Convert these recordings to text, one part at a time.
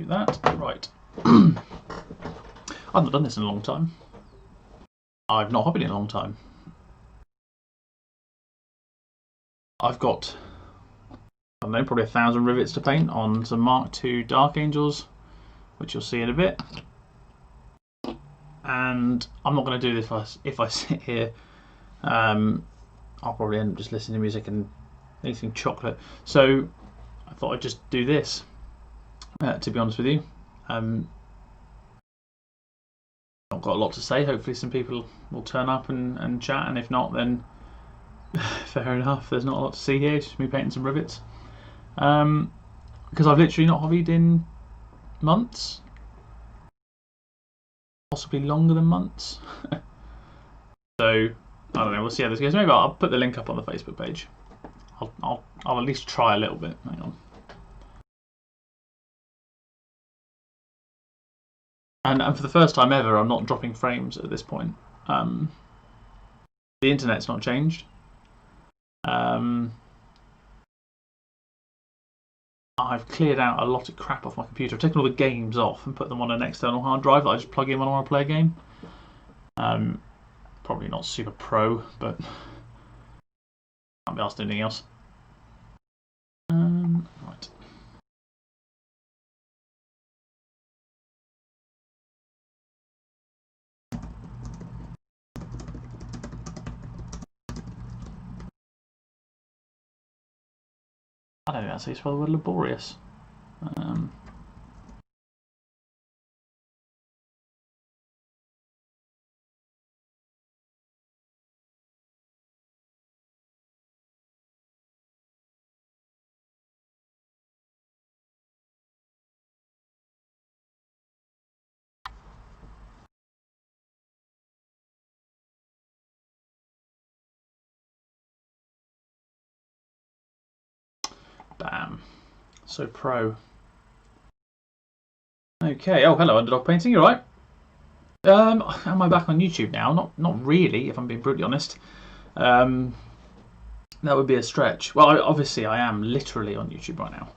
that. Right. I've not done this in a long time. I've not hobbied in a long time. I've got, I don't know, probably 1,000 rivets to paint on some Mark II Dark Angels, which you'll see in a bit. And I'm not going to do this if I sit here. I'll probably end up just listening to music and eating chocolate. So I thought I'd just do this, to be honest with you. Not got a lot to say. Hopefully some people will turn up and chat, and if not, then fair enough. There's not a lot to see here. It's just me painting some rivets. Because I've literally not hobbied in months. Possibly longer than months. So I don't know, we'll see how this goes. Maybe I'll put the link up on the Facebook page. I'll at least try a little bit. Hang on. And for the first time ever, I'm not dropping frames at this point. The internet's not changed. I've cleared out a lot of crap off my computer. I've taken all the games off and put them on an external hard drive that I just plug in when I want to play a game. Probably not super pro, but can't be asked to do anything else. Right. I don't think that's how you spell the word laborious. Bam. So pro. Okay. Oh, hello, Underdog Painting. You alright? Am I back on YouTube now? Not really, if I'm being brutally honest. That would be a stretch. Well, obviously I am literally on YouTube right now.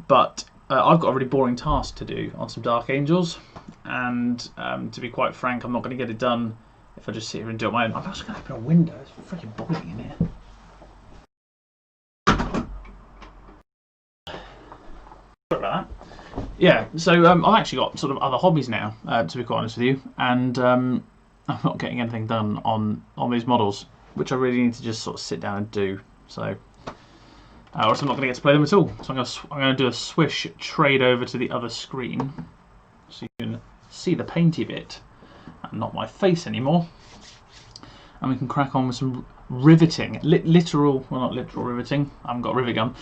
But I've got a really boring task to do on some Dark Angels. And to be quite frank, I'm not going to get it done if I just sit here and do it on my own. I'm actually going to open a window. It's freaking boiling in here. Sorry about that. Yeah, so I've actually got sort of other hobbies now, to be quite honest with you, and I'm not getting anything done on these models, which I really need to just sort of sit down and do. So, or else I'm not going to get to play them at all. So I'm going to do a swish trade over to the other screen, so you can see the painty bit, and not my face anymore, and we can crack on with some riveting, literal, well not literal riveting. I haven't got a rivet gun.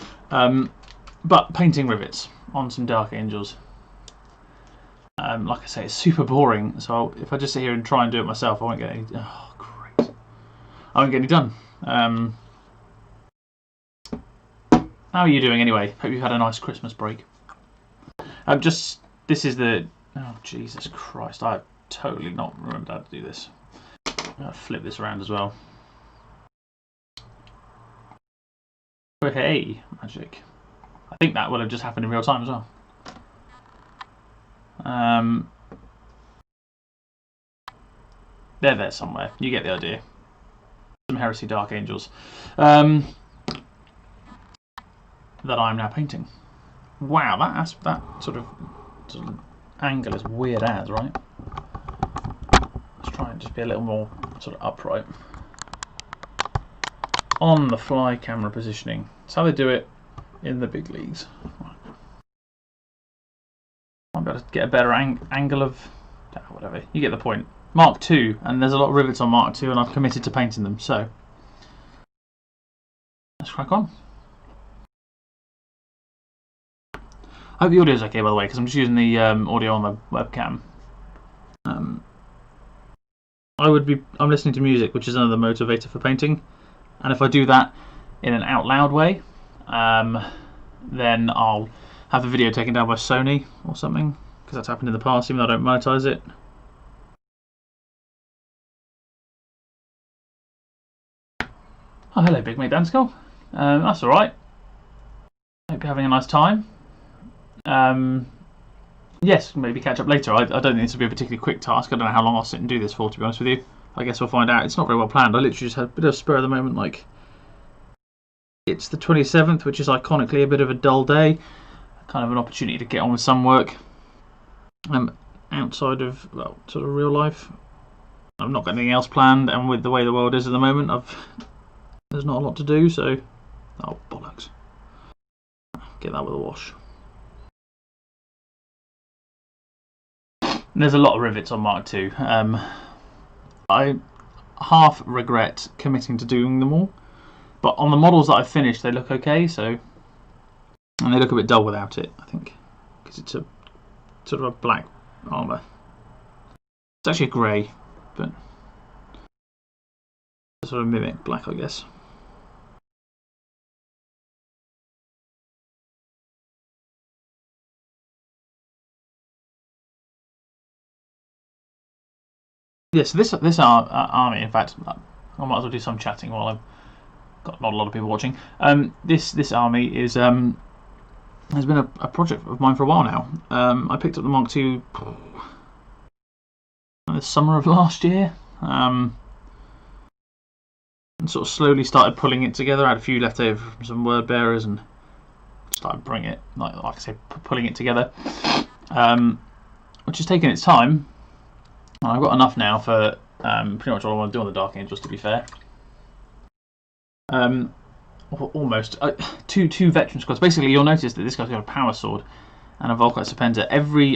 But painting rivets on some Dark Angels. Like I say, it's super boring, so if I just sit here and try and do it myself, I won't get any. Oh, great! I won't get any done. How are you doing anyway? Hope you've had a nice Christmas break. This is the. Oh Jesus Christ! I totally not remembered how to do this. I'm gonna flip this around as well. Oh, hey, magic. I think that will have just happened in real time as well. They're there somewhere. You get the idea. Some Heresy Dark Angels that I'm now painting. Wow, that sort of angle is weird as, right? Let's try and just be a little more sort of upright. On the fly camera positioning. That's how they do it in the big leagues. I'll be able to get a better angle of whatever. You get the point. Mark II, and there's a lot of rivets on Mark II, and I've committed to painting them. So let's crack on. I hope the audio is okay, by the way, because I'm just using the audio on the webcam. I'm listening to music, which is another motivator for painting, and if I do that in an out loud way, then I'll have the video taken down by Sony or something, because that's happened in the past, even though I don't monetize it. Oh, hello, Big Mate Danskull. That's alright. Hope you're having a nice time. yes, maybe catch up later. I don't think this will be a particularly quick task. I don't know how long I'll sit and do this for, to be honest with you. I guess we'll find out. It's not very well planned. I literally just had a bit of spur of the moment. Like, it's the 27th, which is iconically a bit of a dull day. Kind of an opportunity to get on with some work. Outside of, well, sort of real life. I've not got anything else planned, and with the way the world is at the moment, there's not a lot to do, so... Oh, bollocks. Get that with a wash. And there's a lot of rivets on Mark II. I half regret committing to doing them all, but on the models that I've finished, they look okay, so... And they look a bit dull without it, I think, because it's a sort of a black armour. It's actually a grey, but sort of mimic black, I guess. Yes, yeah, so this army, in fact, I might as well do some chatting while I've got not a lot of people watching. This army is has been a project of mine for a while now. I picked up the Mark II in the summer of last year, and sort of slowly started pulling it together. I had a few left over from some word bearers and started bringing it, like I say, pulling it together, which has taken its time. I've got enough now for pretty much all I want to do on the Dark Angels, to be fair. Almost two veteran squads. Basically, you'll notice that this guy's got a power sword and a Volkite Serpenter.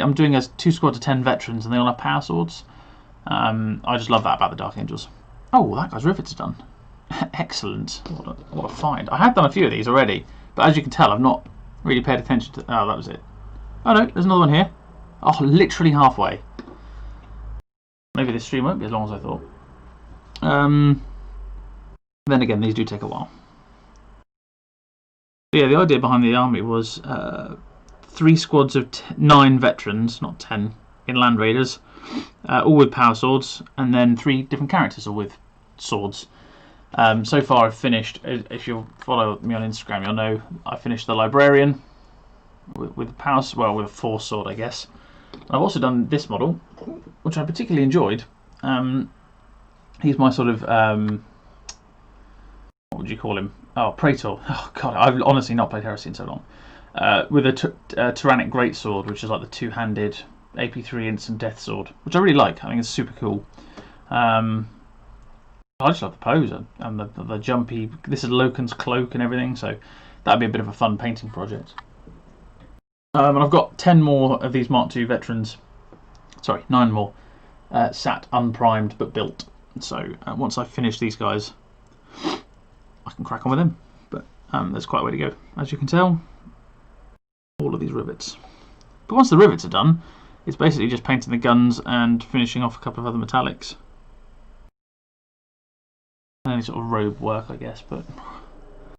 I'm doing 2 squads of 10 veterans, and they all have power swords. I just love that about the Dark Angels. Oh, that guy's rivets are done. Excellent. What a find. I have done a few of these already, but as you can tell, I've not really paid attention to... Oh, that was it. Oh no, there's another one here. Oh, literally halfway. Maybe this stream won't be as long as I thought. Then again, these do take a while. But yeah, the idea behind the army was 3 squads of 9 veterans, not 10, in Land Raiders, all with power swords, and then 3 different characters, all with swords. So far, I've finished. If you follow me on Instagram, you'll know I finished the Librarian with power, well, with a Force sword, I guess. I've also done this model, which I particularly enjoyed. He's my sort of what would you call him? Oh, Praetor. Oh god, I've honestly not played Heresy in so long. With a Tyrannic Greatsword, which is like the 2-handed Ep.3 instant death sword, which I really like. I think it's super cool. I just love the pose and the jumpy. This is Loken's cloak and everything, so that'd be a bit of a fun painting project. And I've got 10 more of these Mark II veterans. Sorry, 9 more. Sat unprimed but built. So once I finish these guys, I can crack on with them. But there's quite a way to go, as you can tell. All of these rivets. But once the rivets are done, it's basically just painting the guns and finishing off a couple of other metallics. And any sort of robe work, I guess, but I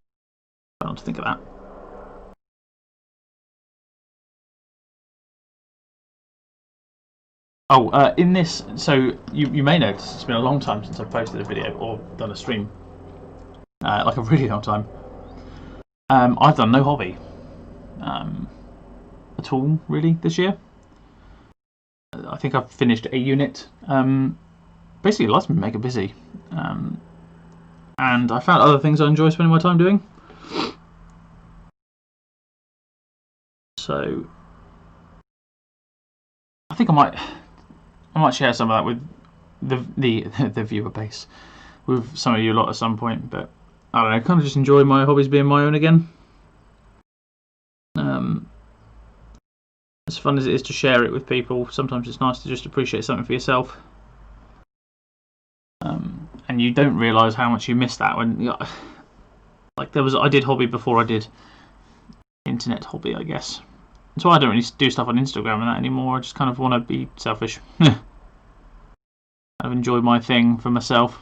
don't want to think of that. Oh, in this, so you may notice it's been a long time since I've posted a video or done a stream. Like a really long time. I've done no hobby at all, really, this year. I think I've finished a unit. Basically, life's been mega busy. And I found other things I enjoy spending my time doing. So I think I might share some of that with the viewer base, with some of you lot at some point. But I don't know, kind of just enjoy my hobbies being my own again. As fun as it is to share it with people, sometimes it's nice to just appreciate something for yourself. And you don't realise how much you miss that when, like, I did hobby before I did internet hobby, I guess. That's why I don't really do stuff on Instagram and that anymore. I just kind of want to be selfish. Kind of enjoy my thing for myself.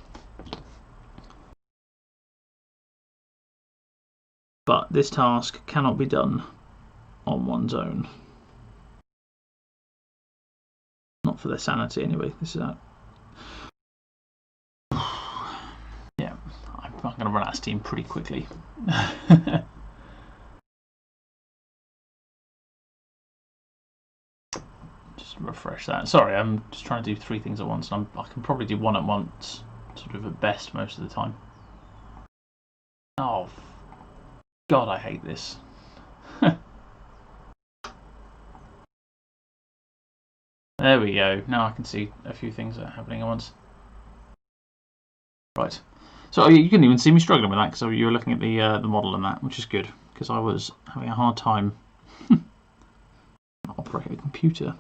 But this task cannot be done on one's own. Not for their sanity, anyway. This is out. Yeah, I'm going to run out of steam pretty quickly. just refresh that. Sorry, I'm just trying to do 3 things at once. And I can probably do 1 at once, sort of at best most of the time. Oh, God, I hate this. There we go. Now I can see a few things that are happening at once. Right. So you couldn't even see me struggling with that because you were looking at the model and that, which is good because I was having a hard time operating a computer.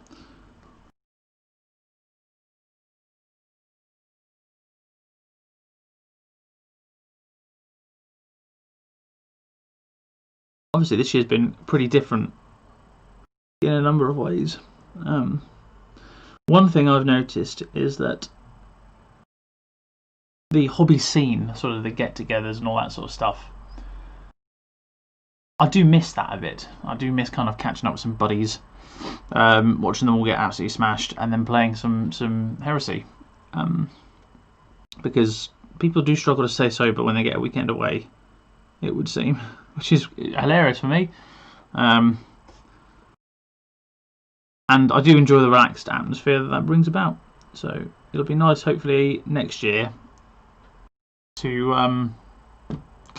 Obviously, this year's been pretty different in a number of ways. One thing I've noticed is that the hobby scene, sort of the get-togethers and all that sort of stuff, I do miss that a bit. I do miss kind of catching up with some buddies, watching them all get absolutely smashed, and then playing some Heresy. Because people do struggle to stay sober when they get a weekend away, it would seem, which is hilarious for me. And I do enjoy the relaxed atmosphere that brings about. So it'll be nice, hopefully, next year to kind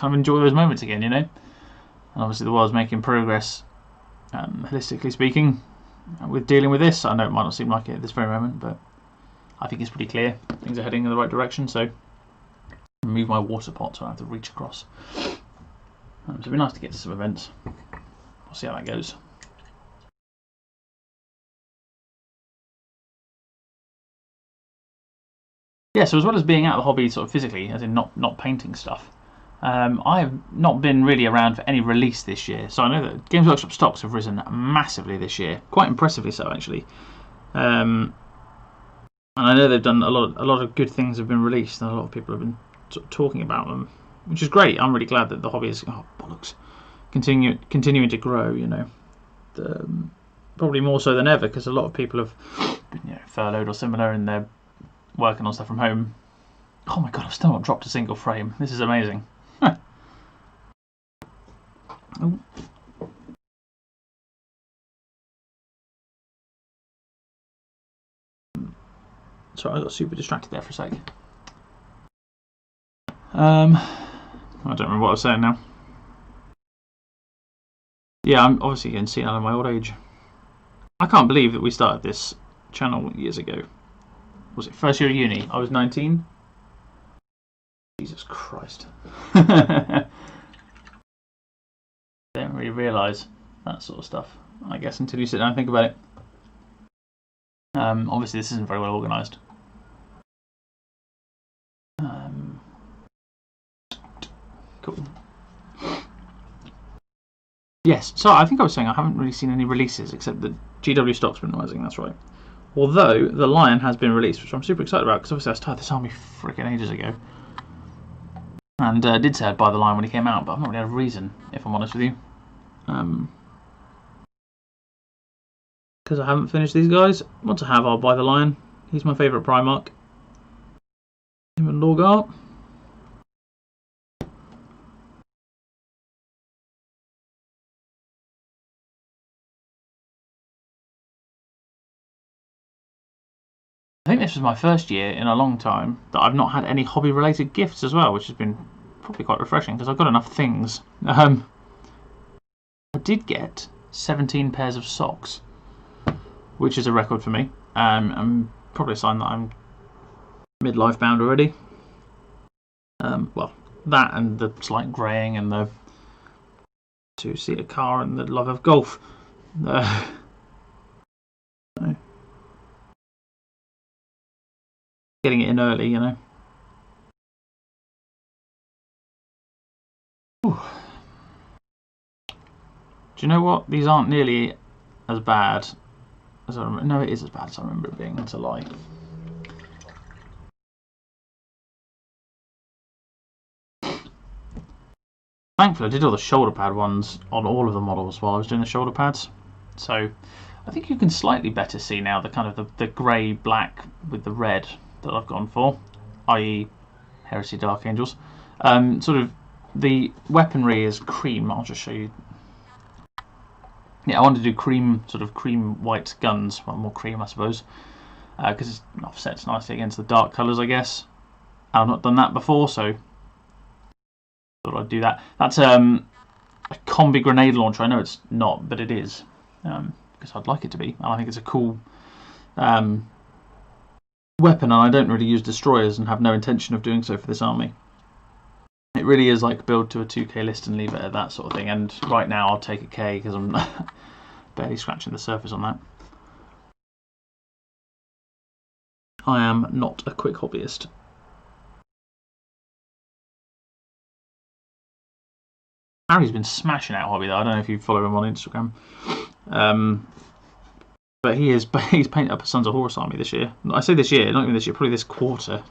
of enjoy those moments again, you know. And obviously the world's making progress, holistically speaking, with dealing with this. I know it might not seem like it at this very moment, but I think it's pretty clear. Things are heading in the right direction, so I'll move my water pot so I have to reach across. So it'd be nice to get to some events. We'll see how that goes. Yeah, so as well as being out of the hobby sort of physically, as in not painting stuff, I have not been really around for any release this year. So I know that Games Workshop stocks have risen massively this year, quite impressively so actually. And I know they've done a lot of good things have been released, and a lot of people have been talking about them, which is great. I'm really glad that the hobby is continuing to grow. You know, probably more so than ever because a lot of people have been, furloughed or similar, and they're working on stuff from home. Oh my god, I've still not dropped a single frame. This is amazing. Oh. Sorry, I got super distracted there for a sec. I don't remember what I was saying now. Yeah, I'm obviously getting senile in my old age. I can't believe that we started this channel years ago. Was it first year of uni? I was 19. Jesus Christ. Don't really realise that sort of stuff, I guess, until you sit down and think about it. Obviously this isn't very well organised. Cool. Yes, so I think I was saying I haven't really seen any releases except that GW stock's been rising, that's right. Although the Lion has been released, which I'm super excited about because obviously I started this army freaking ages ago. And did say I'd buy the Lion when he came out, but I've not really had a reason, if I'm honest with you. Because I haven't finished these guys. Once I have, I'll buy the Lion. He's my favourite Primarch. Him and Lorgar. I think this was my first year in a long time that I've not had any hobby related gifts as well, which has been probably quite refreshing because I've got enough things. I did get 17 pairs of socks, which is a record for me. I'm probably a sign that I'm midlife bound already. Well, that and the slight greying and the two-seater car and the love of golf. Getting it in early, you know. Ooh. Do you know what? These aren't nearly as bad as I remember. No, it is as bad as I remember it being. That's a lie. Thankfully, I did all the shoulder pad ones on all of the models while I was doing the shoulder pads. So I think you can slightly better see now the kind of the grey black with the red that I've gone for, i.e. Heresy Dark Angels. Sort of the weaponry is cream. I'll just show you. yeah, I want to do sort of cream white guns, well, more cream I suppose, because it offsets nicely against the dark colours, I guess. I've not done that before, so thought I'd do that. That's a combi grenade launcher. I know it's not, but it is, because I'd like it to be. And I think it's a cool weapon, and I don't really use destroyers and have no intention of doing so for this army. It really is like build to a 2k list and leave it at that sort of thing. And right now I'll take a K because I'm barely scratching the surface on that. I am not a quick hobbyist. Harry's been smashing out hobby though. I don't know if you follow him on Instagram. But he's painted up a Sons of Horus army this year. I say this year, not even this year, probably this quarter.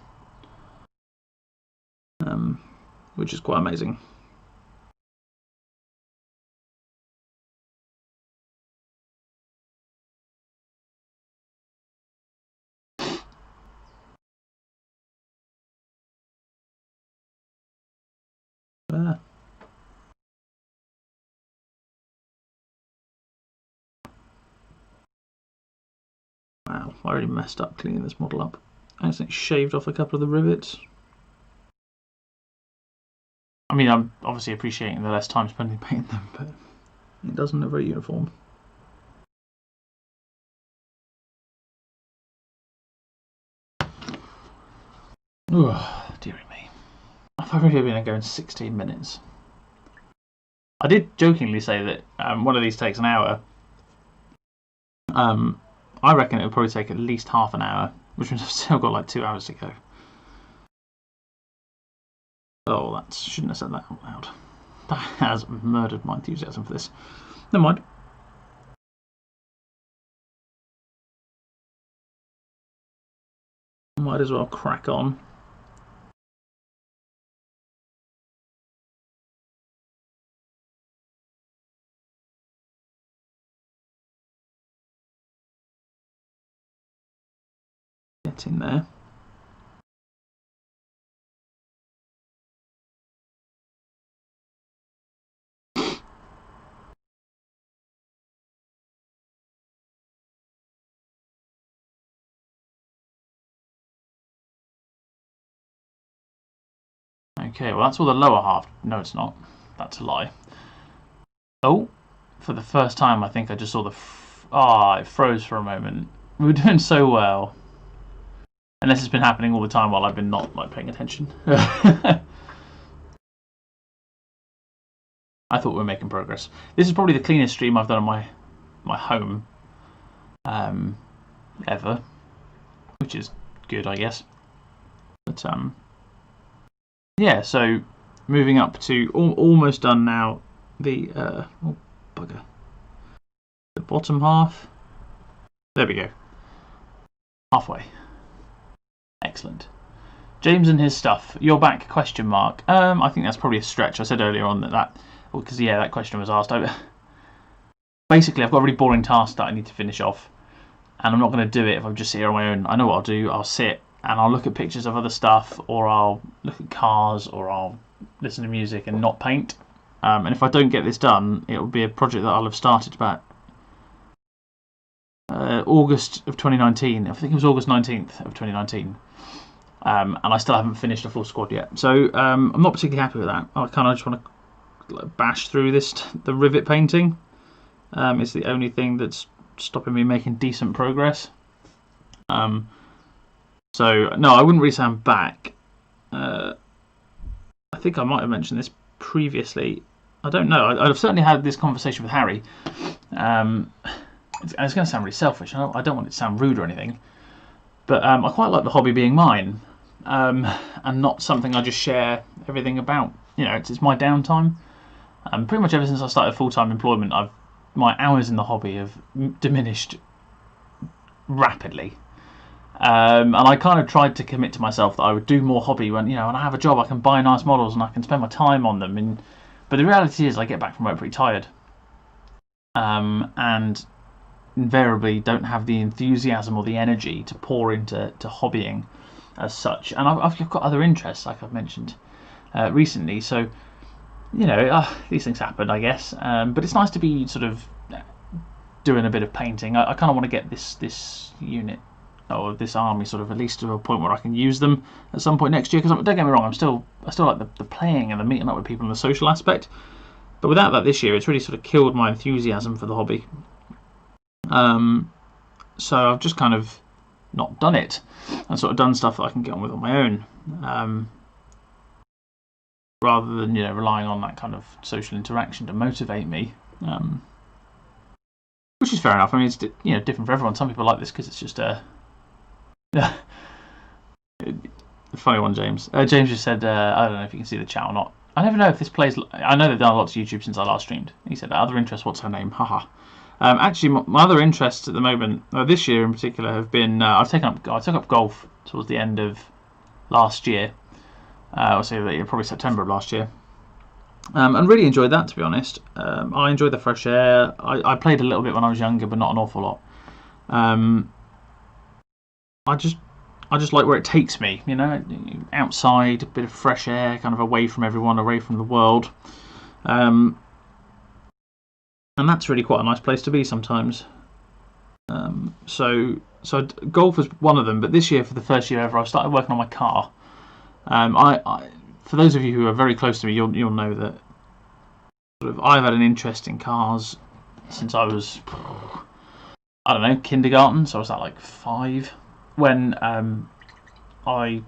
Which is quite amazing. Wow, I already messed up cleaning this model up. I accidentally shaved off a couple of the rivets. I mean, I'm obviously appreciating the less time spent painting them, but it doesn't look very uniform. Oh, dearie me. I've already been going 16 minutes. I did jokingly say that one of these takes an hour. I reckon it would probably take at least half an hour, which means I've still got like 2 hours to go. Oh, that shouldn't have said that out loud. That has murdered my enthusiasm for this. Never mind. Might as well crack on. Get in there. Okay, well that's all the lower half. No, it's not. That's a lie. Oh, for the first time I think I just saw the... it froze for a moment. We were doing so well. Unless it's been happening all the time while I've been not like paying attention. I thought we were making progress. This is probably the cleanest stream I've done on my home ever, which is good, I guess. But yeah, so moving up to almost done now. The oh bugger, the bottom half. There we go. Halfway. Excellent. James and his stuff. You're back? Question mark. I think that's probably a stretch. I said earlier on that because yeah, that question was asked. Basically, I've got a really boring task that I need to finish off, and I'm not going to do it if I'm just here on my own. I know what I'll do. I'll sit and I'll look at pictures of other stuff, or I'll look at cars, or I'll listen to music and not paint. And if I don't get this done, it will be a project that I'll have started about August of 2019. I think it was August 19th of 2019. And I still haven't finished a full squad yet. So I'm not particularly happy with that. I kind of just want to bash through the rivet painting. It's the only thing that's stopping me making decent progress. So, no, I wouldn't really say I'm back. I think I might have mentioned this previously. I don't know. I've certainly had this conversation with Harry. It's going to sound really selfish. I don't want it to sound rude or anything. But I quite like the hobby being mine. And not something I just share everything about. You know, it's my downtime. Pretty much ever since I started full-time employment, my hours in the hobby have diminished rapidly. And I kind of tried to commit to myself that I would do more hobby when I have a job. I can buy nice models and I can spend my time on them. But the reality is, I get back from work pretty tired, and invariably don't have the enthusiasm or the energy to pour into hobbying as such. And I've got other interests, like I've mentioned recently. So these things happen, I guess. But it's nice to be sort of doing a bit of painting. I kind of want to get this unit or this army sort of at least to a point where I can use them at some point next year. Because don't get me wrong, I still like the playing and the meeting up with people and the social aspect. But without that this year, it's really sort of killed my enthusiasm for the hobby. So I've just kind of not done it and sort of done stuff that I can get on with on my own, rather than relying on that kind of social interaction to motivate me. Which is fair enough. I mean, it's different for everyone. Some people like this because it's just a funny one. James just said, I don't know if you can see the chat or not. I never know if this plays. I know they've done a lot to YouTube since I last streamed. He said, other interests, what's her name? Haha. Actually, my other interests at the moment, this year in particular, have been I took up golf towards the end of last year. I'll say that probably September of last year. And really enjoyed that, to be honest. I enjoyed the fresh air. I played a little bit when I was younger, but not an awful lot. I just like where it takes me, outside, a bit of fresh air, kind of away from everyone, away from the world. And that's really quite a nice place to be sometimes. So golf was one of them, but this year, for the first year ever, I started working on my car. For those of you who are very close to me, you'll know that sort of I've had an interest in cars since I was, I don't know, kindergarten. So I was at like 5 when I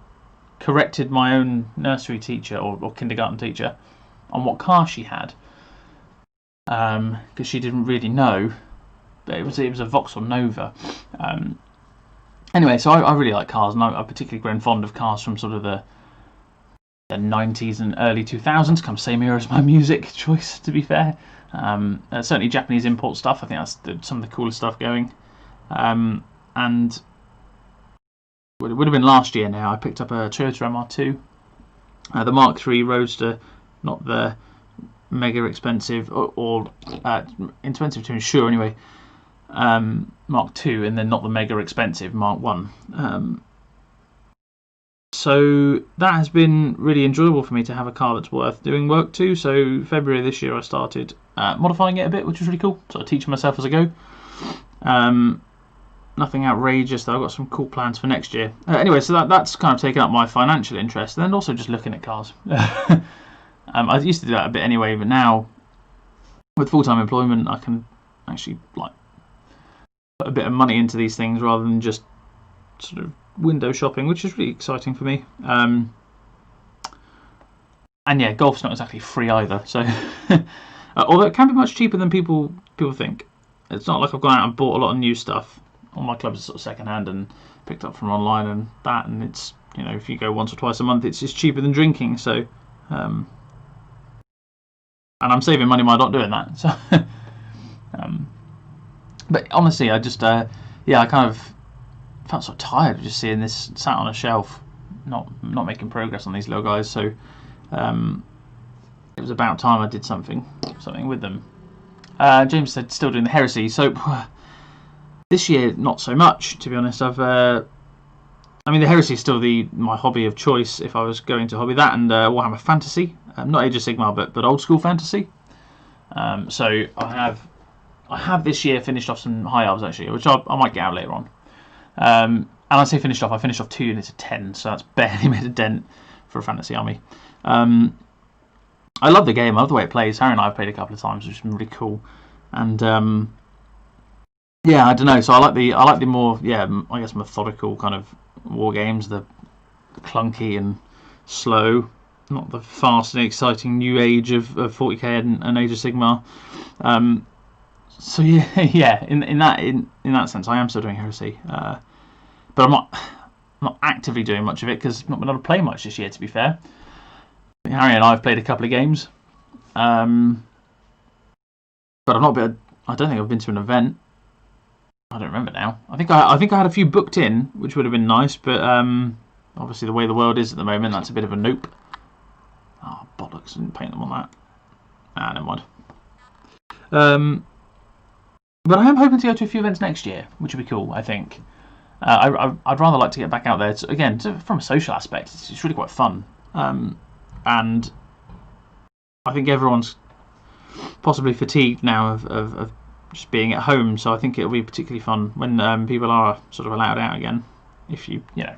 corrected my own nursery teacher or kindergarten teacher on what car she had, because she didn't really know. But it was a Vauxhall Nova. Anyway, so I really like cars, and I've particularly grown fond of cars from sort of the 90s and early 2000s, kind of same era as my music choice, to be fair. Certainly Japanese import stuff. I think that's some of the coolest stuff going. And it would have been last year now, I picked up a Toyota MR2, the Mark 3 Roadster, not the mega expensive or expensive to insure anyway, Mark 2, and then not the mega expensive Mark 1. So that has been really enjoyable for me to have a car that's worth doing work to. So February this year I started modifying it a bit, which was really cool. Sort of teaching myself as I go. Nothing outrageous though. I've got some cool plans for next year. Anyway, so that's kind of taken up my financial interest, and then also just looking at cars. I used to do that a bit anyway, but now with full-time employment I can actually like put a bit of money into these things rather than just sort of window shopping, which is really exciting for me. And yeah, golf's not exactly free either, so although it can be much cheaper than people think. It's not like I've gone out and bought a lot of new stuff. All my clubs are sort of second hand and picked up from online and that, and it's, if you go once or twice a month, it's just cheaper than drinking. So and I'm saving money by not doing that. So but honestly, I just I kind of felt so tired of just seeing this sat on a shelf, not making progress on these little guys. So it was about time I did something with them. James said still doing the Heresy. So this year not so much, to be honest. The Heresy is still my hobby of choice if I was going to hobby. That and Warhammer Fantasy, not Age of Sigmar, but old school fantasy. So I have this year finished off some High Elves actually, which I might get out later on. And I say finished off, I finished off 2 units of 10, so that's barely made a dent for a fantasy army. I love the game, I love the way it plays. Harry and I have played a couple of times, which has been really cool. And I don't know, so I like the more, I guess methodical kind of war games, the clunky and slow, not the fast and exciting new age of 40k and Age of Sigmar. So in that sense, I am still doing Heresy, but I'm not actively doing much of it because I've not been able to play much this year. To be fair, Harry and I have played a couple of games, but I've not been. I don't think I've been to an event. I don't remember now. I think I had a few booked in, which would have been nice, but obviously the way the world is at the moment, that's a bit of a nope. Oh bollocks! I didn't paint them on that. Never mind. But I am hoping to go to a few events next year, which would be cool, I think. I'd rather like to get back out there. Again, from a social aspect, it's really quite fun. And I think everyone's possibly fatigued now of just being at home. So I think it'll be particularly fun when people are sort of allowed out again, if you know,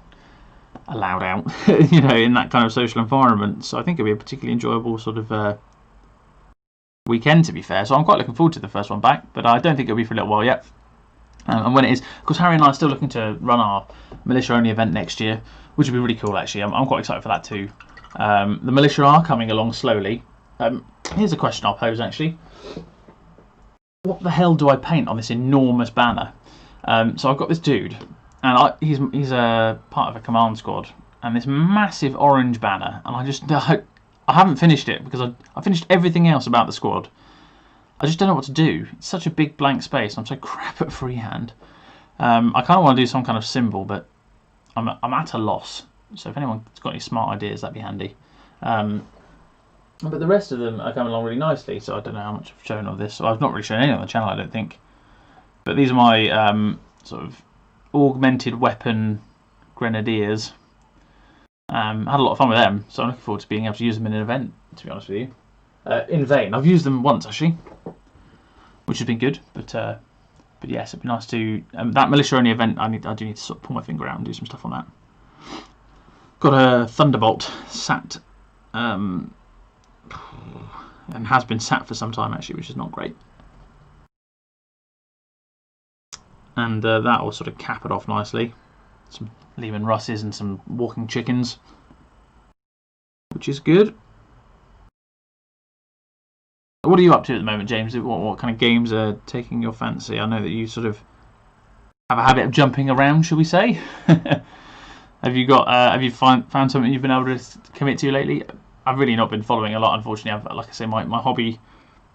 allowed out, you know, in that kind of social environment. So I think it'll be a particularly enjoyable sort of weekend, to be fair. So I'm quite looking forward to the first one back, but I don't think it'll be for a little while yet. And when it is, of course, Harry and I are still looking to run our militia only event next year, which would be really cool. Actually, I'm quite excited for that too. The militia are coming along slowly. Here's a question I'll pose actually. What the hell do I paint on this enormous banner? So I've got this dude, and he's a part of a command squad, and this massive orange banner, and I haven't finished it because I finished everything else about the squad. I just don't know what to do. It's such a big blank space. I'm so crap at freehand. I kind of want to do some kind of symbol, but I'm at a loss. So if anyone's got any smart ideas, that'd be handy. But the rest of them are coming along really nicely, so I don't know how much I've shown of this. So I've not really shown any on the channel, I don't think. But these are my sort of augmented weapon grenadiers. Had a lot of fun with them, so I'm looking forward to being able to use them in an event, to be honest with you. In vain. I've used them once, actually, which has been good. But yes, it'd be nice to... that militia-only event, I do need to sort of pull my finger out and do some stuff on that. Got a Thunderbolt sat... and has been sat for some time actually, which is not great. And that will sort of cap it off nicely. Some Lehman Russes and some walking chickens, which is good. What are you up to at the moment, James? What kind of games are taking your fancy? I know that you sort of have a habit of jumping around, shall we say? Have you found something you've been able to commit to lately? I've really not been following a lot, unfortunately. Like I say, my hobby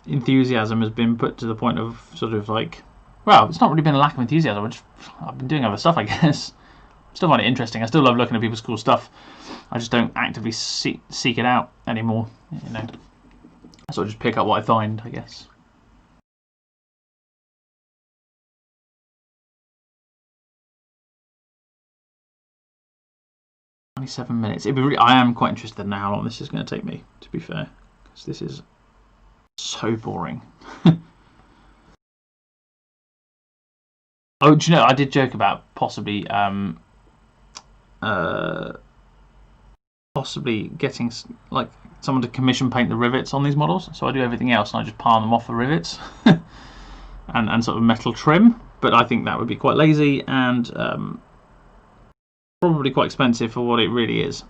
enthusiasm has been put to the point of sort of like, well, it's not really been a lack of enthusiasm. I've been doing other stuff, I guess. Still find it interesting. I still love looking at people's cool stuff. I just don't actively seek it out anymore. You know, I sort of just pick up what I find, I guess. "27 minutes. I am quite interested in how long this is going to take me, to be fair, because this is so boring." Oh, do you know, I did joke about possibly getting like someone to commission paint the rivets on these models. So I do everything else and I just palm them off for rivets and sort of metal trim. But I think that would be quite lazy and probably quite expensive for what it really is,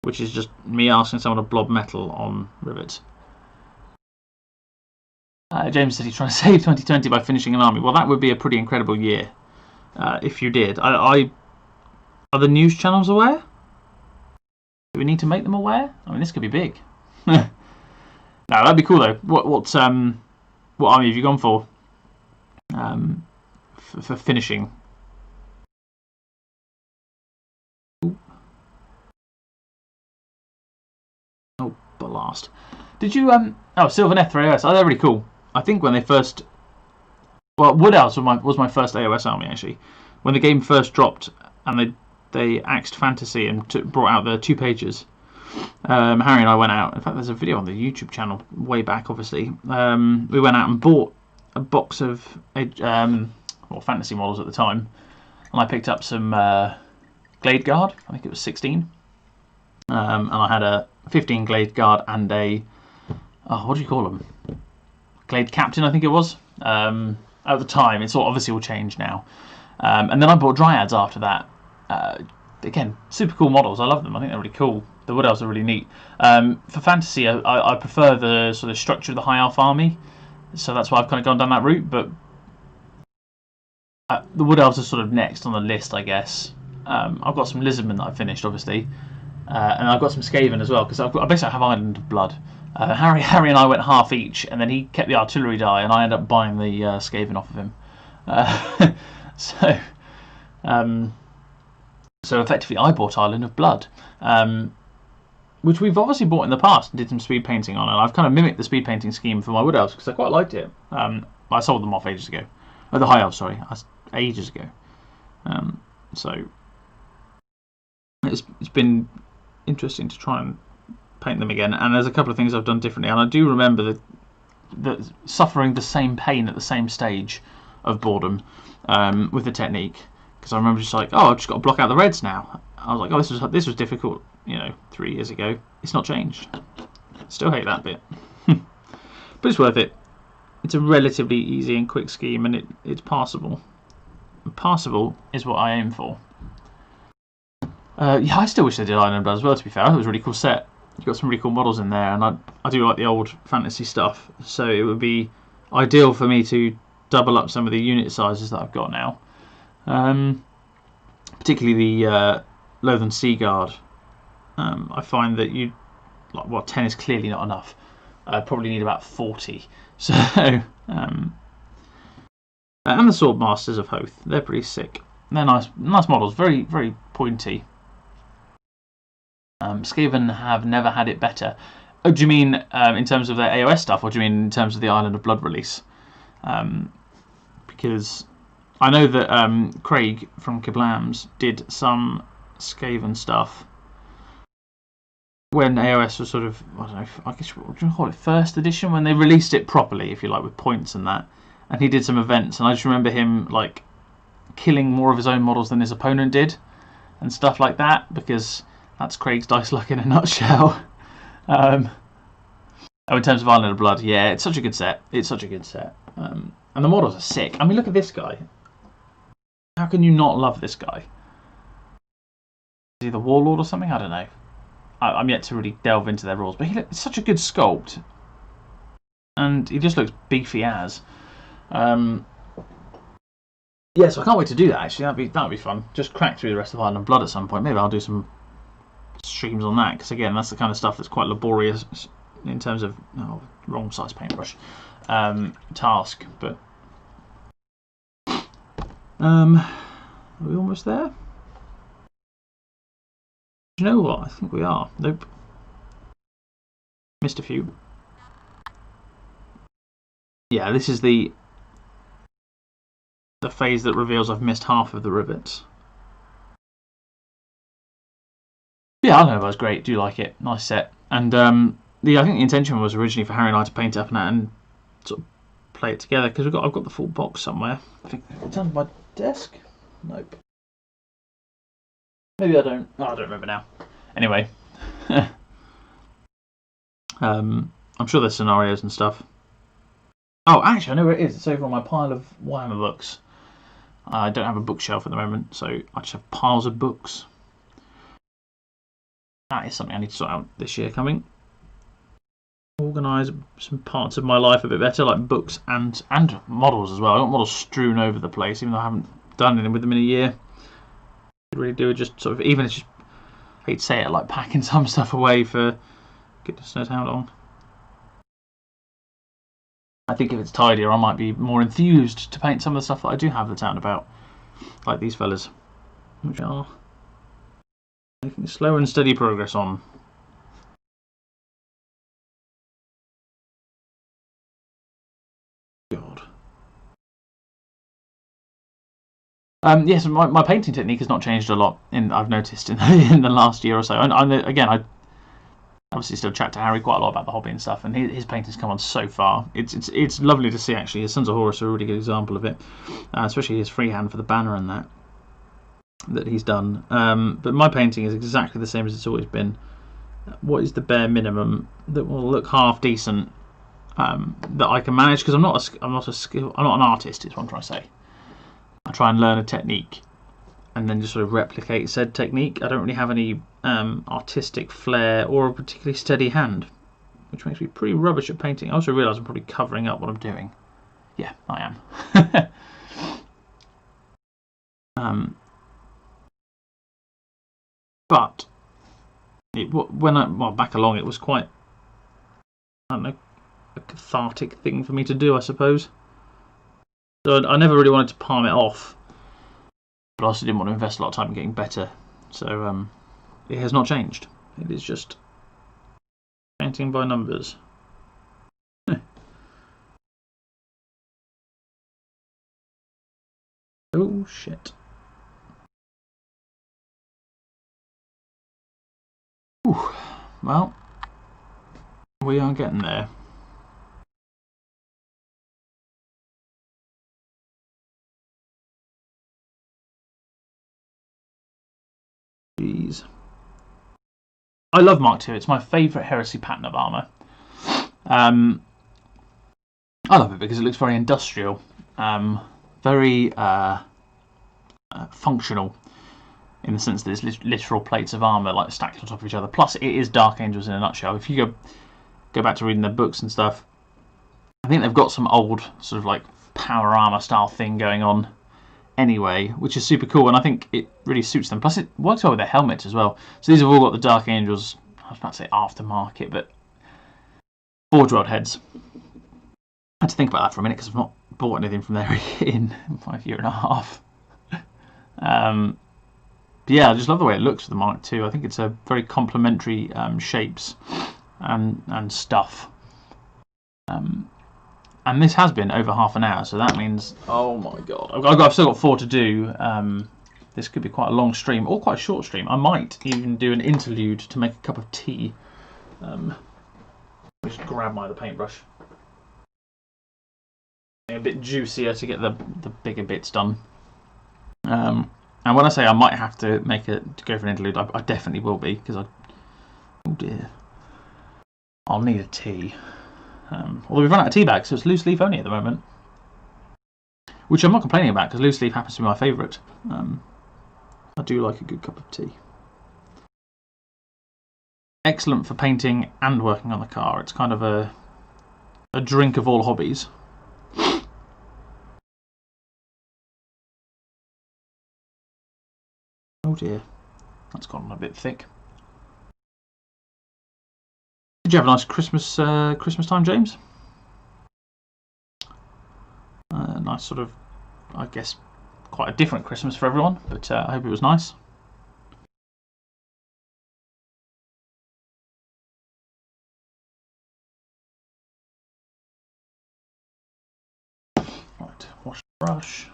which is just me asking someone to blob metal on rivets. James said he's trying to save 2020 by finishing an army. Well, that would be a pretty incredible year if you did. Are the news channels aware? Do we need to make them aware? I mean, this could be big. No, that'd be cool though. What army have you gone for finishing? Oh, blast! Did you Oh, Sylvan F3 Oh, they're really cool. I think when they first, well, Wood Elves was my first AOS army actually. When the game first dropped and they axed fantasy and brought out the 2 pages. Harry and I went out. In fact, there's a video on the YouTube channel way back, obviously. We went out and bought a box of fantasy models at the time, and I picked up some Glade Guard. I think it was 16, and I had a 15 Glade Guard and a what do you call them? Glade Captain, I think it was. At the time, it's obviously all changed now. And then I bought Dryads after that. Again, super cool models. I love them. I think they're really cool. The Wood Elves are really neat. For fantasy, I prefer the sort of structure of the High Elf army, so that's why I've kind of gone down that route. But the Wood Elves are sort of next on the list, I guess. I've got some Lizardmen that I finished, obviously, and I've got some Skaven as well because I basically have Island of Blood. Harry and I went half each, and then he kept the artillery die, and I ended up buying the Skaven off of him. So effectively, I bought Island of Blood, which we've obviously bought in the past and did some speed painting on, and I've kind of mimicked the speed painting scheme for my Wood Elves because I quite liked it. I sold them off ages ago. Oh, the High Elves, sorry, ages ago. So it's been interesting to try and paint them again, and there's a couple of things I've done differently, and I do remember that suffering the same pain at the same stage of boredom with the technique. Because I remember just like, oh, I've just got to block out the reds now. I was like, oh, this was difficult, 3 years ago. It's not changed. Still hate that bit, but it's worth it. It's a relatively easy and quick scheme, and it's passable. Passable is what I aim for. Yeah, I still wish they did Island of Blood as well, to be fair. It was a really cool set. You've got some really cool models in there, and I do like the old fantasy stuff, so it would be ideal for me to double up some of the unit sizes that I've got now. Particularly the Loathen Sea Guard. I find that 10 is clearly not enough. I probably need about 40. So, and the Sword Masters of Hoth, they're pretty sick. They're nice models, very, very pointy. Skaven have never had it better. Oh, do you mean in terms of their AOS stuff, or do you mean in terms of the Island of Blood release? Because I know that Craig from Kablams did some Skaven stuff when AOS was sort of, I don't know, I guess what do you call it, first edition, when they released it properly, if you like, with points and that. And he did some events, and I just remember him like killing more of his own models than his opponent did, and stuff like that, because that's Craig's dice luck in a nutshell. In terms of Island of Blood, yeah, it's such a good set. It's such a good set. And the models are sick. I mean, look at this guy. How can you not love this guy? Is he the Warlord or something? I don't know. I'm yet to really delve into their rules, but it's such a good sculpt. And he just looks beefy as. Yeah, so I can't wait to do that, actually. That'd be fun. Just crack through the rest of Island of Blood at some point. Maybe I'll do some streams on that, because again, that's the kind of stuff that's quite laborious in terms of wrong size paintbrush task. But are we almost there? Do you know what? I think we are. Nope, missed a few. Yeah, this is the phase that reveals I've missed half of the rivets. Yeah, I don't know, it was great. Do like it. Nice set. And I think the intention was originally for Harry and I to paint it up and sort of play it together, because I've got the full box somewhere. I think it's under my desk. Nope. Maybe I don't. Oh, I don't remember now. Anyway, I'm sure there's scenarios and stuff. Oh, actually, I know where it is. It's over on my pile of Warhammer books. I don't have a bookshelf at the moment, so I just have piles of books. That is something I need to sort out this year coming. Organise some parts of my life a bit better, like books and models as well. I got models strewn over the place, even though I haven't done anything with them in a year. I really do just sort of, even if it's just, I hate to say it, like packing some stuff away for goodness knows how long. I think if it's tidier, I might be more enthused to paint some of the stuff that I do have that's out and about, like these fellas, which are making slow and steady progress on. God. Yes, my painting technique has not changed a lot. I've noticed in the last year or so. And I obviously still chat to Harry quite a lot about the hobby and stuff, and his painting's come on so far. It's lovely to see, actually. His Sons of Horus are a really good example of it, especially his freehand for the banner and that he's done. But my painting is exactly the same as it's always been. What is the bare minimum that will look half decent that I can manage? Because I'm not an artist. Is what I'm trying to say. I try and learn a technique and then just sort of replicate said technique. I don't really have any artistic flair or a particularly steady hand, which makes me pretty rubbish at painting. I also realise I'm probably covering up what I'm doing. Yeah, I am. But back along, it was quite, I don't know, a cathartic thing for me to do, I suppose. So I never really wanted to palm it off, but I also didn't want to invest a lot of time in getting better. So it has not changed. It is just painting by numbers. Oh shit. Whew. Well, we are getting there. Jeez. I love Mark II. It's my favourite Heresy pattern of armour. I love it because it looks very industrial, very functional, in the sense that there's literal plates of armour like stacked on top of each other. Plus, it is Dark Angels in a nutshell. If you go back to reading their books and stuff, I think they've got some old sort of like power armour style thing going on anyway, which is super cool, and I think it really suits them. Plus, it works well with their helmets as well. So these have all got the Dark Angels, I was about to say aftermarket, but Forge World heads. I had to think about that for a minute because I've not bought anything from there in like a year and a half. But yeah, I just love the way it looks with the Mark II. I think it's a very complementary shapes and stuff. And this has been over half an hour, so that means, oh my god, I've still got 4 to do. This could be quite a long stream or quite a short stream. I might even do an interlude to make a cup of tea. Just grab my other paintbrush. A bit juicier to get the bigger bits done. And when I say I might have to go for an interlude, I definitely will be, because oh dear, I'll need a tea. Although we've run out of tea bags, so it's loose leaf only at the moment, which I'm not complaining about because loose leaf happens to be my favourite. I do like a good cup of tea. Excellent for painting and working on the car. It's kind of a drink of all hobbies. Oh dear, that's gone a bit thick. Did you have a nice Christmas time, James? Nice sort of, I guess, quite a different Christmas for everyone, but I hope it was nice. Right, wash the brush.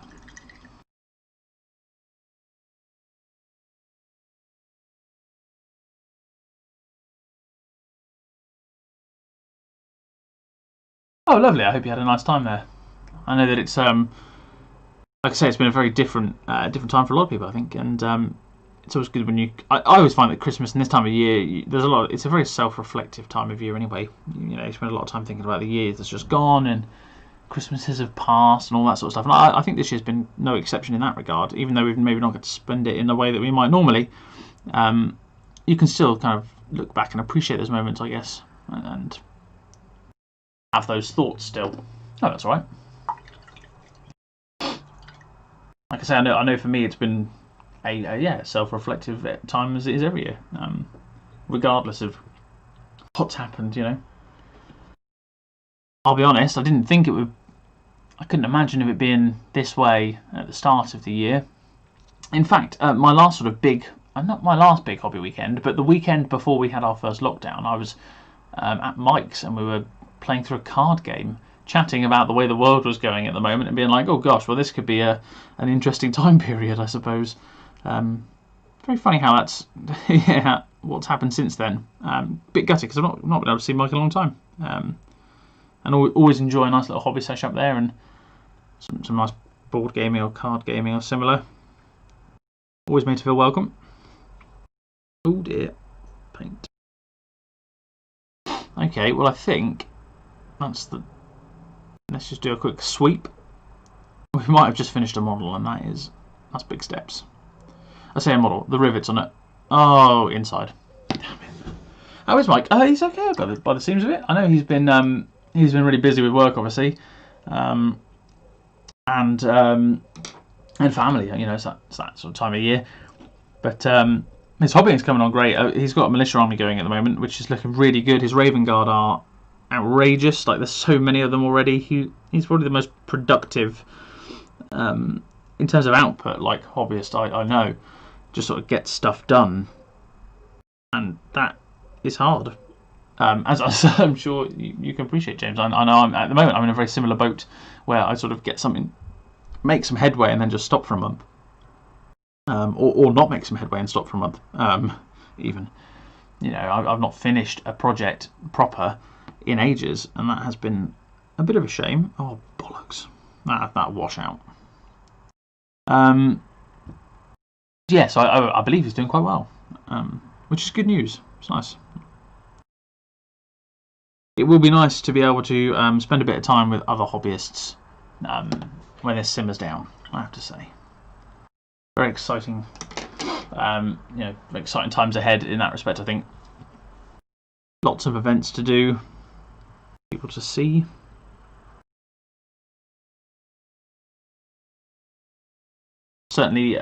Oh, lovely. I hope you had a nice time there. I know that it's like I say, it's been a very different time for a lot of people, I think, and it's always good when I always find that Christmas and this time of year, there's a lot. It's a very self-reflective time of year anyway. You know, you spend a lot of time thinking about the year that's just gone and Christmases have passed and all that sort of stuff. And I think this year's been no exception in that regard. Even though we've maybe not got to spend it in the way that we might normally, you can still kind of look back and appreciate those moments, I guess, and have those thoughts still. Oh, that's all right. Like I say, I know for me it's been a self-reflective time as it is every year, regardless of what's happened. You know, I'll be honest, I didn't think it would. I couldn't imagine of it being this way at the start of the year. In fact, my last sort of not my last big hobby weekend, but the weekend before we had our first lockdown, I was at Mike's and we were playing through a card game, chatting about the way the world was going at the moment and being like, oh gosh, well this could be an interesting time period, I suppose. Very funny how that's what's happened since then. Bit gutted because I've not been able to see Mike in a long time. And always enjoy a nice little hobby session up there and some nice board gaming or card gaming or similar. Always made to feel welcome. Oh dear, paint. Okay, well I think that's let's just do a quick sweep. We might have just finished a model, and that's big steps. I say a model, the rivets on it. Oh, inside. Damn it. How is Mike? He's okay by the seams of it. I know he's been really busy with work, obviously, and family. You know, it's that sort of time of year. But his hobbying's coming on great. He's got a militia army going at the moment, which is looking really good. His Raven Guard are outrageous. Like, there's so many of them already. He's probably the most productive in terms of output, like hobbyist I know. Just sort of get stuff done, and that is hard. As I'm sure you can appreciate, James. I know at the moment I'm in a very similar boat where I sort of get something, make some headway, and then just stop for a month, or not make some headway and stop for a month. Even, you know, I've not finished a project proper in ages, and that has been a bit of a shame. Oh bollocks! That washout. Yes, I believe he's doing quite well. which is good news. It's nice. It will be nice to be able to spend a bit of time with other hobbyists when this simmers down, I have to say. Very exciting, exciting times ahead in that respect, I think. Lots of events to do, people to see. Certainly,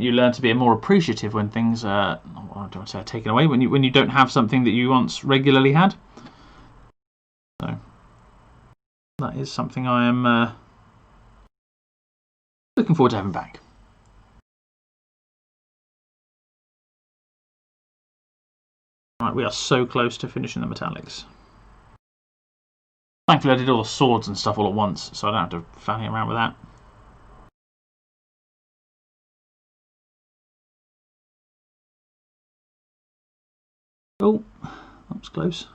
you learn to be more appreciative when things are, I don't want to say taken away, when you don't have something that you once regularly had. So that is something I am looking forward to having back. Right, we are so close to finishing the metallics. Thankfully, I did all the swords and stuff all at once, so I don't have to fanny around with that. Oh, that was close.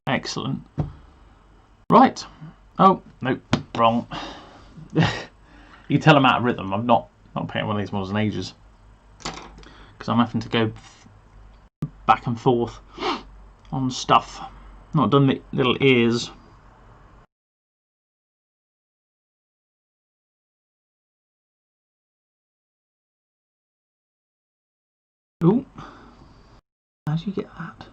Excellent. Right. Oh, nope, wrong. You can tell I'm out of rhythm. I'm not painting one of these models in ages because I'm having to go back and forth on stuff. Not done the little ears. Oh, how do you get that?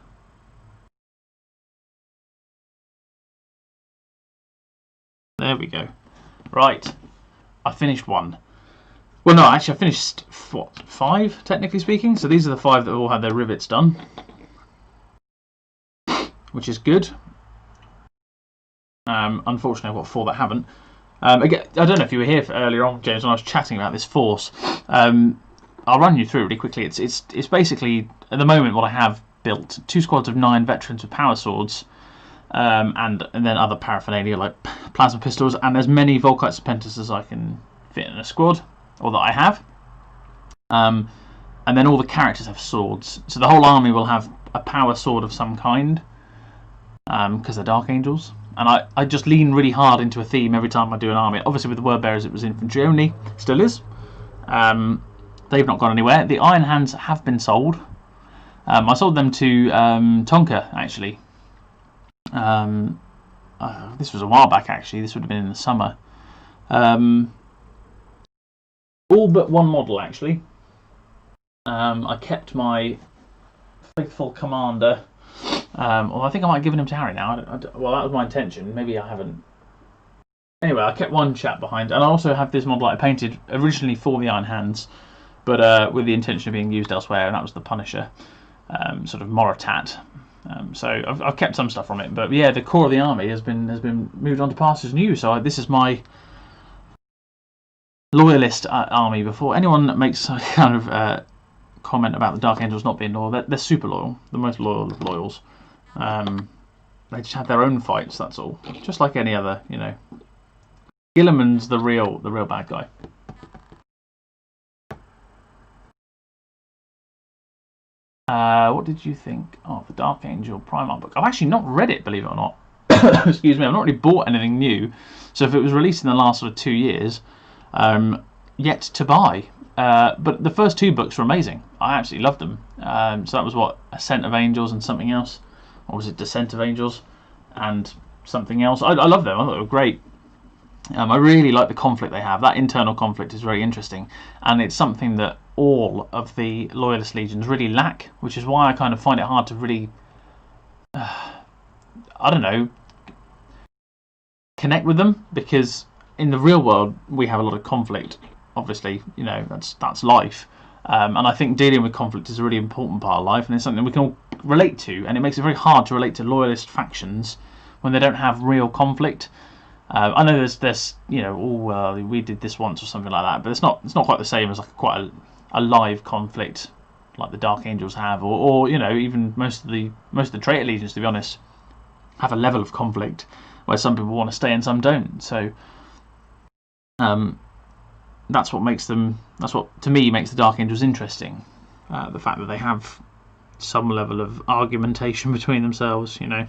There we go. Right, I finished one. Well, no, actually, I finished what, 5, technically speaking. So these are the 5 that all had their rivets done, which is good. Unfortunately, I've got 4 that haven't. Again, I don't know if you were here earlier on, James, when I was chatting about this force. I'll run you through it really quickly. It's basically at the moment what I have built: 2 squads of 9 veterans with power swords, and then other paraphernalia like plasma pistols, and as many Volkite Serpentis as I can fit in a squad, or that I have. And then all the characters have swords, so the whole army will have a power sword of some kind, because they're Dark Angels. And I just lean really hard into a theme every time I do an army. Obviously with the Word Bearers it was infantry only, still is. They've not gone anywhere. The Iron Hands have been sold. I sold them to Tonka, actually. This was a while back, actually. This would have been in the summer. All but one model, actually. I kept my faithful commander. Well, I think I might have given him to Harry now. Well, that was my intention. Maybe I haven't. Anyway, I kept one chap behind, and I also have this model I painted originally for the Iron Hands, but with the intention of being used elsewhere, and that was the Punisher, sort of Moritat. So I've kept some stuff from it, but yeah, the core of the army has been moved on to pastures new. So this is my loyalist army. Before anyone makes a kind of comment about the Dark Angels not being loyal, they're super loyal, the most loyal of loyals. They just have their own fights, that's all. Just like any other, you know. Gilliman's the real bad guy. What did you think of the Dark Angel Primarch book? I've actually not read it, believe it or not. Excuse me, I've not really bought anything new. So if it was released in the last sort of 2 years, yet to buy. But the first 2 books were amazing. I absolutely loved them. So that was what, Ascent of Angels and something else, or was it Descent of Angels and something else? I love them. I thought they were great. I really like the conflict they have. That internal conflict is very interesting, and it's something that all of the Loyalist legions really lack, which is why I kind of find it hard to really, I don't know, connect with them, because in the real world we have a lot of conflict. Obviously, you know, that's life, and I think dealing with conflict is a really important part of life, and it's something we can all relate to, and it makes it very hard to relate to Loyalist factions when they don't have real conflict. I know there's you know, we did this once or something like that, but it's not quite the same as like quite a live conflict like the Dark Angels have, or you know, even most of the traitor legions, to be honest, have a level of conflict where some people want to stay and some don't. So that's what makes them. That's what to me makes the Dark Angels interesting. The fact that they have some level of argumentation between themselves, you know.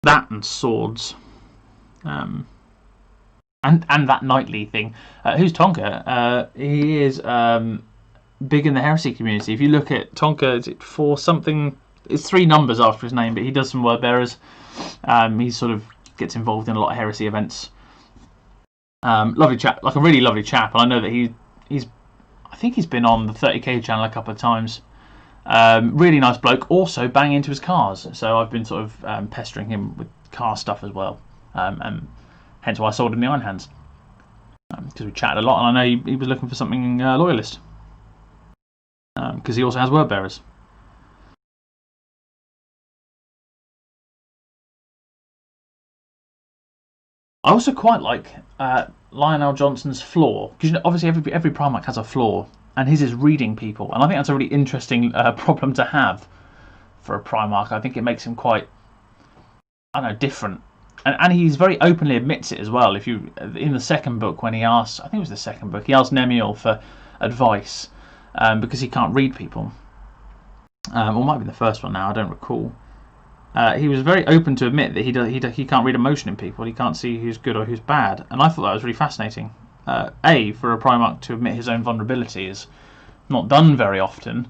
That and swords, and that knightly thing. Who's Tonka? He is big in the heresy community. If you look at Tonka, is it 4 something? It's 3 numbers after his name, but he does some word bearers. He sort of gets involved in a lot of heresy events. Lovely chap, like a really lovely chap, and I know that he's I think he's been on the 30k channel a couple of times. Really nice bloke. Also bang into his cars, so I've been sort of pestering him with car stuff as well, and hence why I sold him the Iron Hands, because we chatted a lot, and I know he was looking for something loyalist, because he also has word bearers. I also quite like Lionel Johnson's flaw, because you know, obviously every Primarch has a flaw, and his is reading people, and I think that's a really interesting problem to have for a Primarch. I think it makes him quite, I don't know, different, and he's very openly admits it as well. If you in the second book, when he asked, I think it was the second book, he asked Nemiel for advice because he can't read people, or it might be the first one now, I don't recall. He was very open to admit that he can't read emotion in people. He can't see who's good or who's bad, and I thought that was really fascinating. For a Primarch to admit his own vulnerability is not done very often,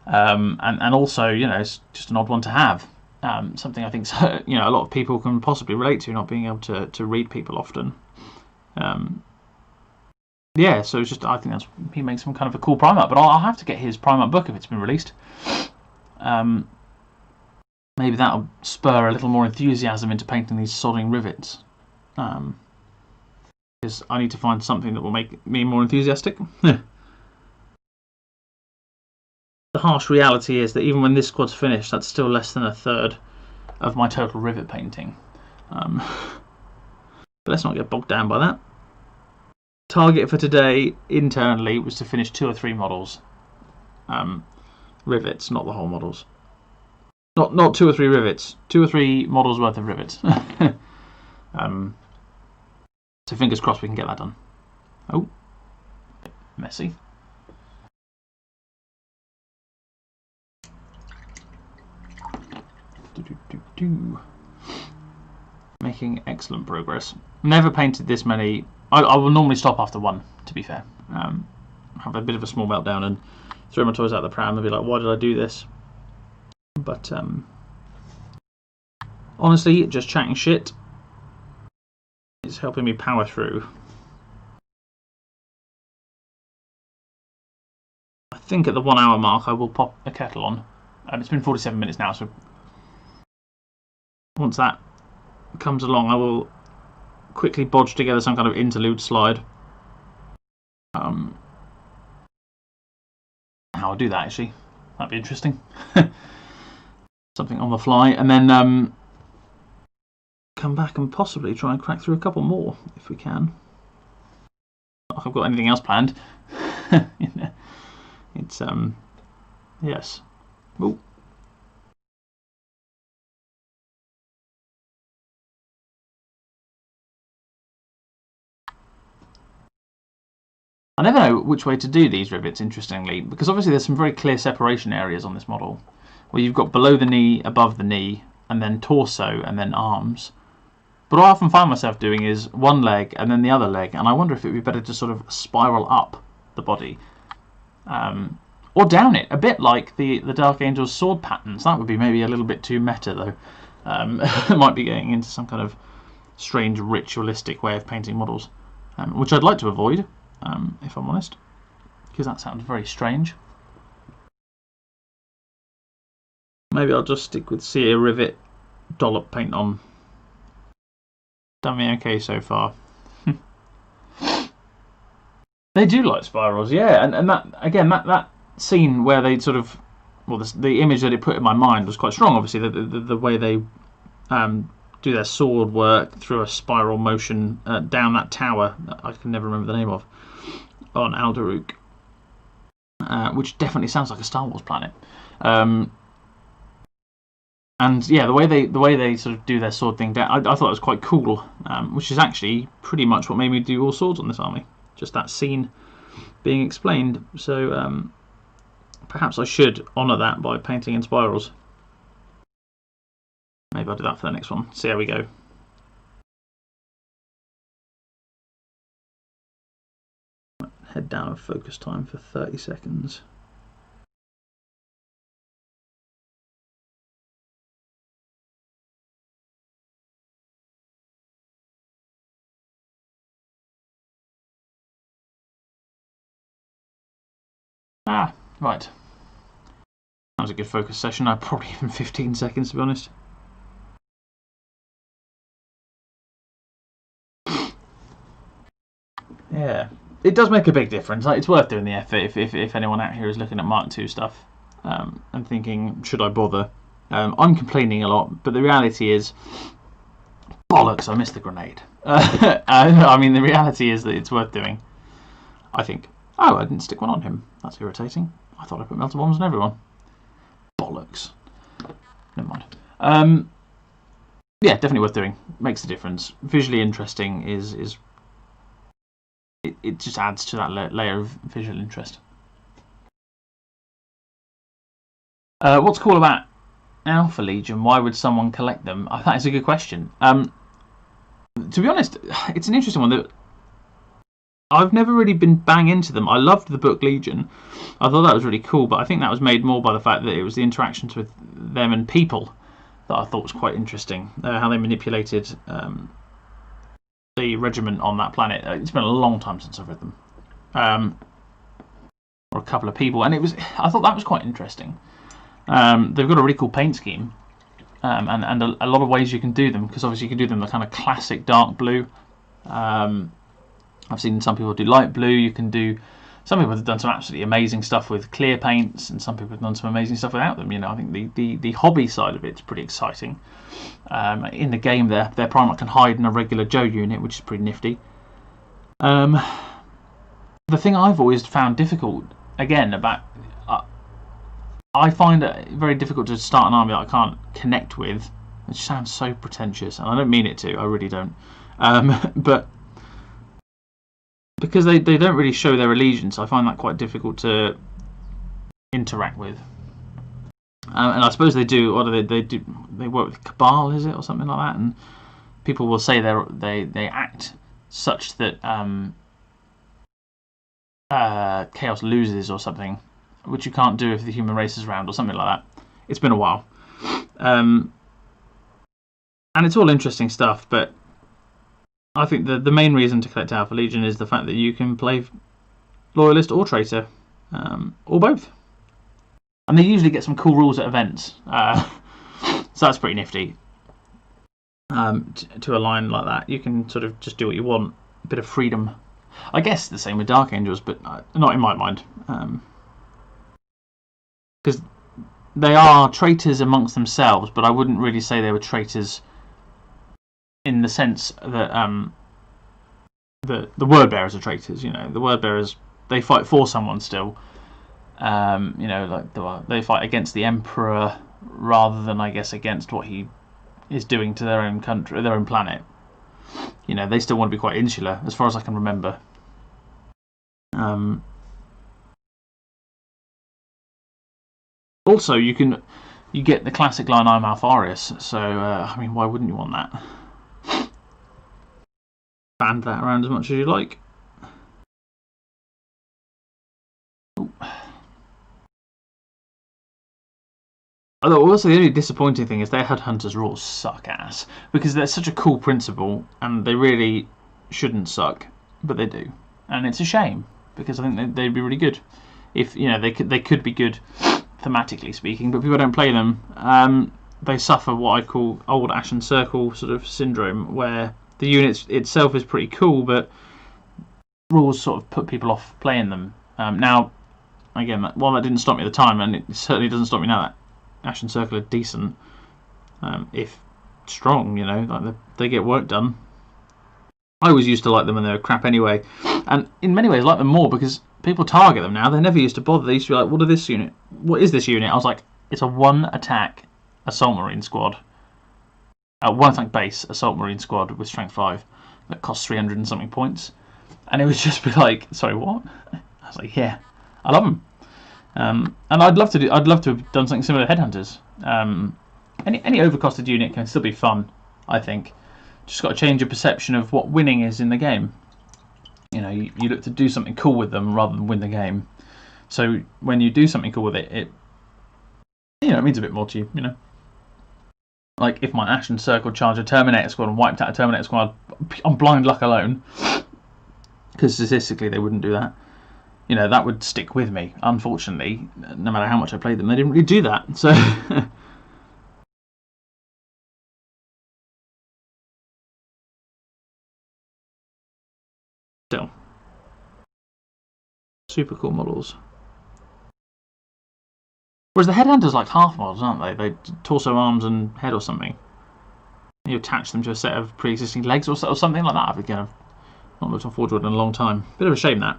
and also, you know, it's just an odd one to have. Something I think, you know, a lot of people can possibly relate to, not being able to read people often. Yeah, so it's just, I think he makes some kind of a cool Primarch, but I'll have to get his Primarch book if it's been released. Maybe that'll spur a little more enthusiasm into painting these sodding rivets. Because I need to find something that will make me more enthusiastic. The harsh reality is that even when this squad's finished, that's still less than a third of my total rivet painting. But let's not get bogged down by that. Target for today internally was to finish 2 or 3 models. Rivets, not the whole models. Not 2 or 3 rivets. 2 or 3 models worth of rivets. So fingers crossed we can get that done. Oh, messy. Making excellent progress. Never painted this many. I will normally stop after 1, to be fair. Have a bit of a small meltdown and throw my toys out the pram and be like, why did I do this? But honestly, just chatting shit is helping me power through. I think at the 1 hour mark I will pop a kettle on. It's been 47 minutes now, so once that comes along I will quickly bodge together some kind of interlude slide. How I'll do that, actually. That'd be interesting. Something on the fly, and then come back and possibly try and crack through a couple more if we can. Not like I've got anything else planned. You know, it's yes. Ooh. I never know which way to do these rivets, interestingly, because obviously there's some very clear separation areas on this model, where you've got below the knee, above the knee, and then torso, and then arms. But what I often find myself doing is one leg and then the other leg, and I wonder if it would be better to sort of spiral up the body, or down it, a bit like the Dark Angel's sword patterns. That would be maybe a little bit too meta, though. Might be getting into some kind of strange ritualistic way of painting models, which I'd like to avoid, if I'm honest, because that sounds very strange. Maybe I'll just stick with Sear Rivet dollop paint on. Done me okay so far. They do like spirals, yeah, and that again, that scene where they sort of, well, the image that it put in my mind was quite strong. Obviously, the way they do their sword work through a spiral motion down that tower that I can never remember the name of on Alderuk, which definitely sounds like a Star Wars planet. And yeah, the way they sort of do their sword thing down, I thought it was quite cool, which is actually pretty much what made me do all swords on this army. Just that scene being explained. So perhaps I should honour that by painting in spirals. Maybe I'll do that for the next one. See how we go. Head down and focus time for 30 seconds. Ah, right. That was a good focus session. Probably even 15 seconds, to be honest. Yeah, it does make a big difference. Like, it's worth doing the effort if anyone out here is looking at Mark II stuff and thinking, should I bother? I'm complaining a lot, but the reality is, bollocks, I missed the grenade. I mean, the reality is that it's worth doing, I think. Oh, I didn't stick one on him. That's irritating. I thought I put melter bombs on everyone. Bollocks. Never mind. Yeah, definitely worth doing. Makes a difference. Visually interesting is it just adds to that layer of visual interest. What's cool about Alpha Legion? Why would someone collect them? That is a good question. To be honest, it's an interesting one. That I've never really been bang into them. I loved the book Legion. I thought that was really cool, but I think that was made more by the fact that it was the interactions with them and people that I thought was quite interesting. How they manipulated the regiment on that planet. It's been a long time since I've read them, or a couple of people, and I thought that was quite interesting. They've got a really cool paint scheme, and a lot of ways you can do them, because obviously you can do them the kind of classic dark blue. I've seen some people do light blue. You can do. Some people have done some absolutely amazing stuff with clear paints, and some people have done some amazing stuff without them. You know, I think the hobby side of it's pretty exciting. In the game, their Primarch can hide in a regular Joe unit, which is pretty nifty. The thing I've always found difficult, again, about I find it very difficult to start an army that I can't connect with, which sounds so pretentious, and I don't mean it to. I really don't. But because they don't really show their allegiance, I find that quite difficult to interact with. And I suppose they do. What do they do? They work with Cabal, is it, or something like that? And people will say they act such that Chaos loses or something, which you can't do if the human race is around or something like that. It's been a while, and it's all interesting stuff. But I think the main reason to collect Alpha Legion is the fact that you can play Loyalist or Traitor, or both. And they usually get some cool rules at events, so that's pretty nifty. To align like that, you can sort of just do what you want, a bit of freedom. I guess the same with Dark Angels, but not in my mind, because they are traitors amongst themselves, but I wouldn't really say they were traitors in the sense that the word bearers are traitors. You know, the word bearers, they fight for someone still. You know, like they fight against the Emperor rather than, I guess, against what he is doing to their own country, their own planet. You know, they still want to be quite insular, as far as I can remember. Also, you get the classic line, "I'm Alfarius," so I mean, why wouldn't you want that? Band that around as much as you like. Although also the only disappointing thing is their Headhunters rules suck ass, because they're such a cool principle and they really shouldn't suck, but they do, and it's a shame because I think they'd be really good. If you know, they could be good thematically speaking, but people don't play them. They suffer what I call old Ashen Circle sort of syndrome, where the unit itself is pretty cool, but rules sort of put people off playing them. Now, again, while that didn't stop me at the time, and it certainly doesn't stop me now, that Ashen Circle are decent, if strong, you know, like they get work done. I always used to like them when they were crap anyway, and in many ways like them more because people target them now. They never used to bother. They used to be like, what is this unit? I was like, it's a 1-attack Assault Marine squad, 1-attack base Assault Marine squad with strength 5 that costs 300 and something points, and it would just be like, sorry, what? I was like, yeah, I love them. And I'd love to have done something similar to Headhunters. Any overcosted unit can still be fun, I think. Just got to change your perception of what winning is in the game. You know, you look to do something cool with them rather than win the game. So when you do something cool with it means a bit more to you. You know, like if my Ashen Circle charged a Terminator squad and wiped out a Terminator squad on blind luck alone, because statistically they wouldn't do that. you know, that would stick with me. Unfortunately, no matter how much I played them, they didn't really do that. So still, super cool models. Whereas the headhunters like half models, aren't they? They torso, arms, and head or something. You attach them to a set of pre-existing legs or something like that. Again, I've not looked on Forge World in a long time. Bit of a shame that.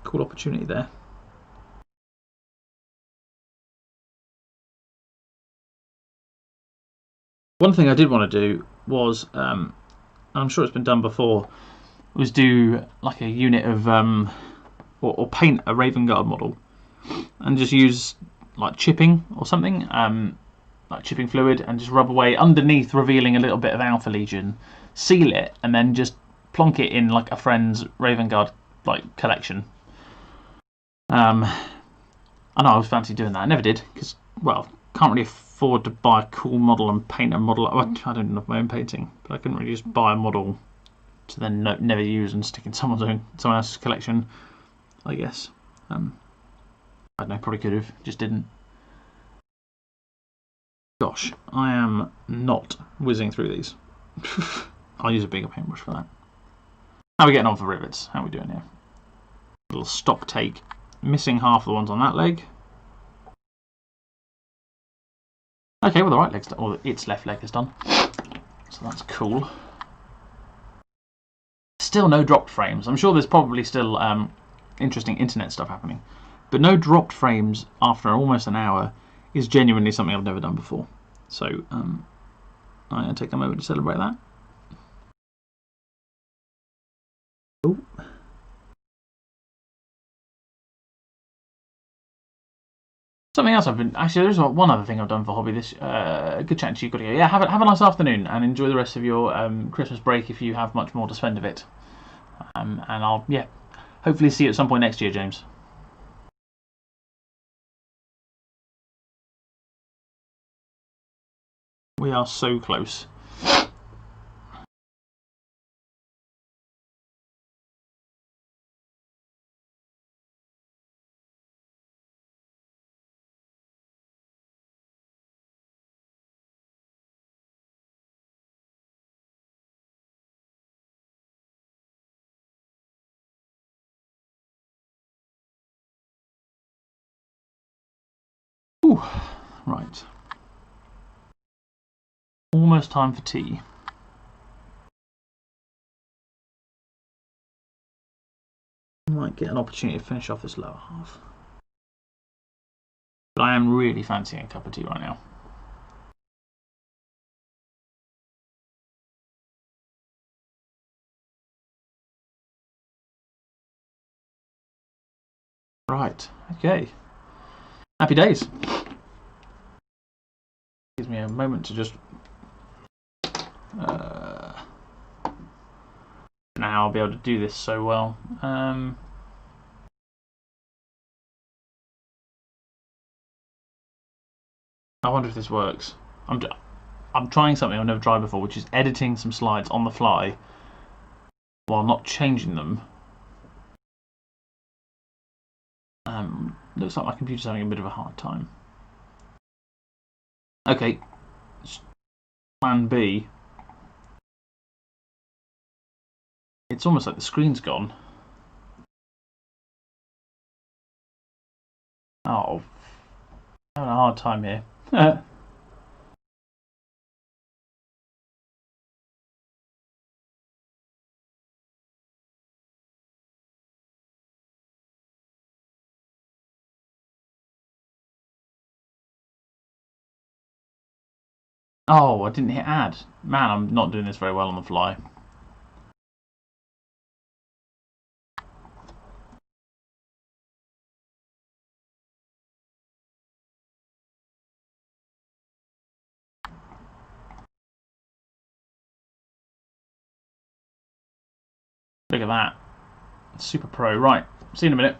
Cool opportunity there. One thing I did want to do was, I'm sure it's been done before, was do like a unit of, or paint a Raven Guard model, and just use like chipping or something, like chipping fluid, and just rub away underneath, revealing a little bit of Alpha Legion, seal it, and then just plonk it in like a friend's Raven Guard like collection. I know I was fancy doing that. I never did because, well, can't really afford to buy a cool model and paint a model. I don't know my own painting, but I couldn't really just buy a model to then never use and stick in someone else's collection, I guess. I don't know, probably could have, just didn't. Gosh, I am not whizzing through these. I'll use a bigger paintbrush for that. How are we getting on for rivets? How are we doing here? Little stock take. Missing half the ones on that leg. Okay, well the right leg's done, or its left leg is done. So that's cool. Still no dropped frames. I'm sure there's probably still interesting internet stuff happening. But no dropped frames after almost an hour is genuinely something I've never done before. So I'm going to take a moment to celebrate that. Ooh. Something else I've been... Actually, there's one other thing I've done for hobby this... good chatting to you, got to go. Yeah, have a nice afternoon and enjoy the rest of your Christmas break if you have much more to spend of it. And I'll, yeah, hopefully see you at some point next year, James. We are so close. Ooh, right. Almost time for tea. I might get an opportunity to finish off this lower half. But I am really fancying a cup of tea right now. Right, okay. Happy days. Gives me a moment to just... now I'll be able to do this so well. I wonder if this works. I'm trying something I've never tried before, which is editing some slides on the fly while not changing them. Looks like my computer's having a bit of a hard time. Okay, plan B. It's almost like the screen's gone. Oh, having a hard time here. Oh, I didn't hit add. Man, I'm not doing this very well on the fly. Look at that. Super pro. Right, see you in a minute.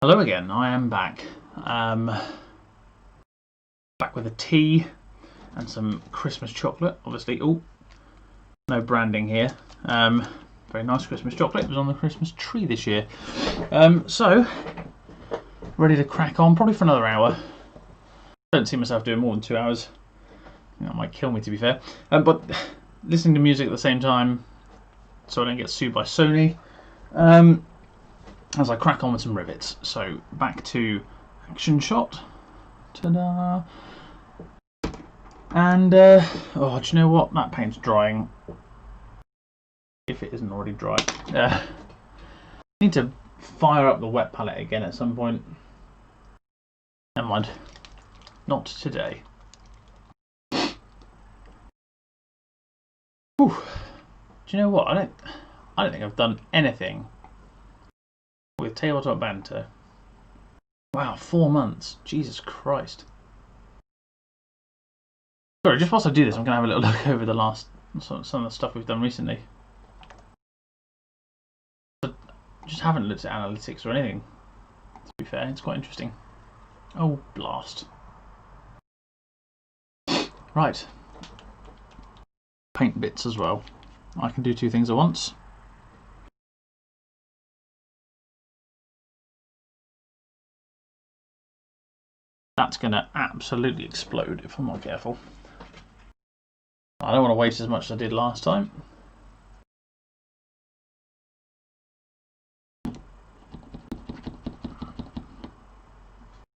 Hello again, I am back. Back with a tea and some Christmas chocolate, obviously. Oh, no branding here. Very nice Christmas chocolate. It was on the Christmas tree this year. So, ready to crack on, probably for another hour. Don't see myself doing more than 2 hours. That might kill me, to be fair. But listening to music at the same time, so I don't get sued by Sony. As I crack on with some rivets. So back to action shot. Ta-da! And oh, do you know what? That paint's drying. If it isn't already dry. I need to fire up the wet palette again at some point. Never mind. Not today. Whew. Do you know what? I don't think I've done anything with tabletop banter. Wow, 4 months. Jesus Christ. Sorry, just whilst I do this, I'm going to have a little look over the last some of the stuff we've done recently. I just haven't looked at analytics or anything, to be fair. It's quite interesting. Oh, blast. Right. Paint bits as well. I can do 2 things at once. That's going to absolutely explode if I'm not careful. I don't want to waste as much as I did last time.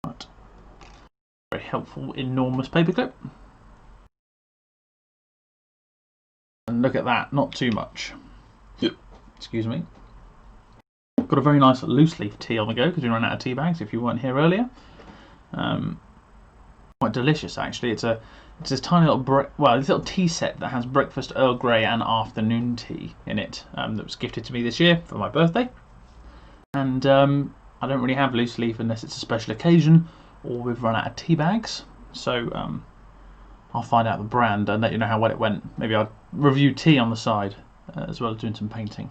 Right. Very helpful, enormous paperclip. And look at that, not too much. Excuse me. Got a very nice loose leaf tea on the go because we ran out of tea bags if you weren't here earlier. Quite delicious actually. It's this tiny little this little tea set that has breakfast, Earl Grey and afternoon tea in it. That was gifted to me this year for my birthday. And I don't really have loose leaf unless it's a special occasion or we've run out of tea bags. So I'll find out the brand and let you know how well it went. Maybe I'll review tea on the side as well as doing some painting.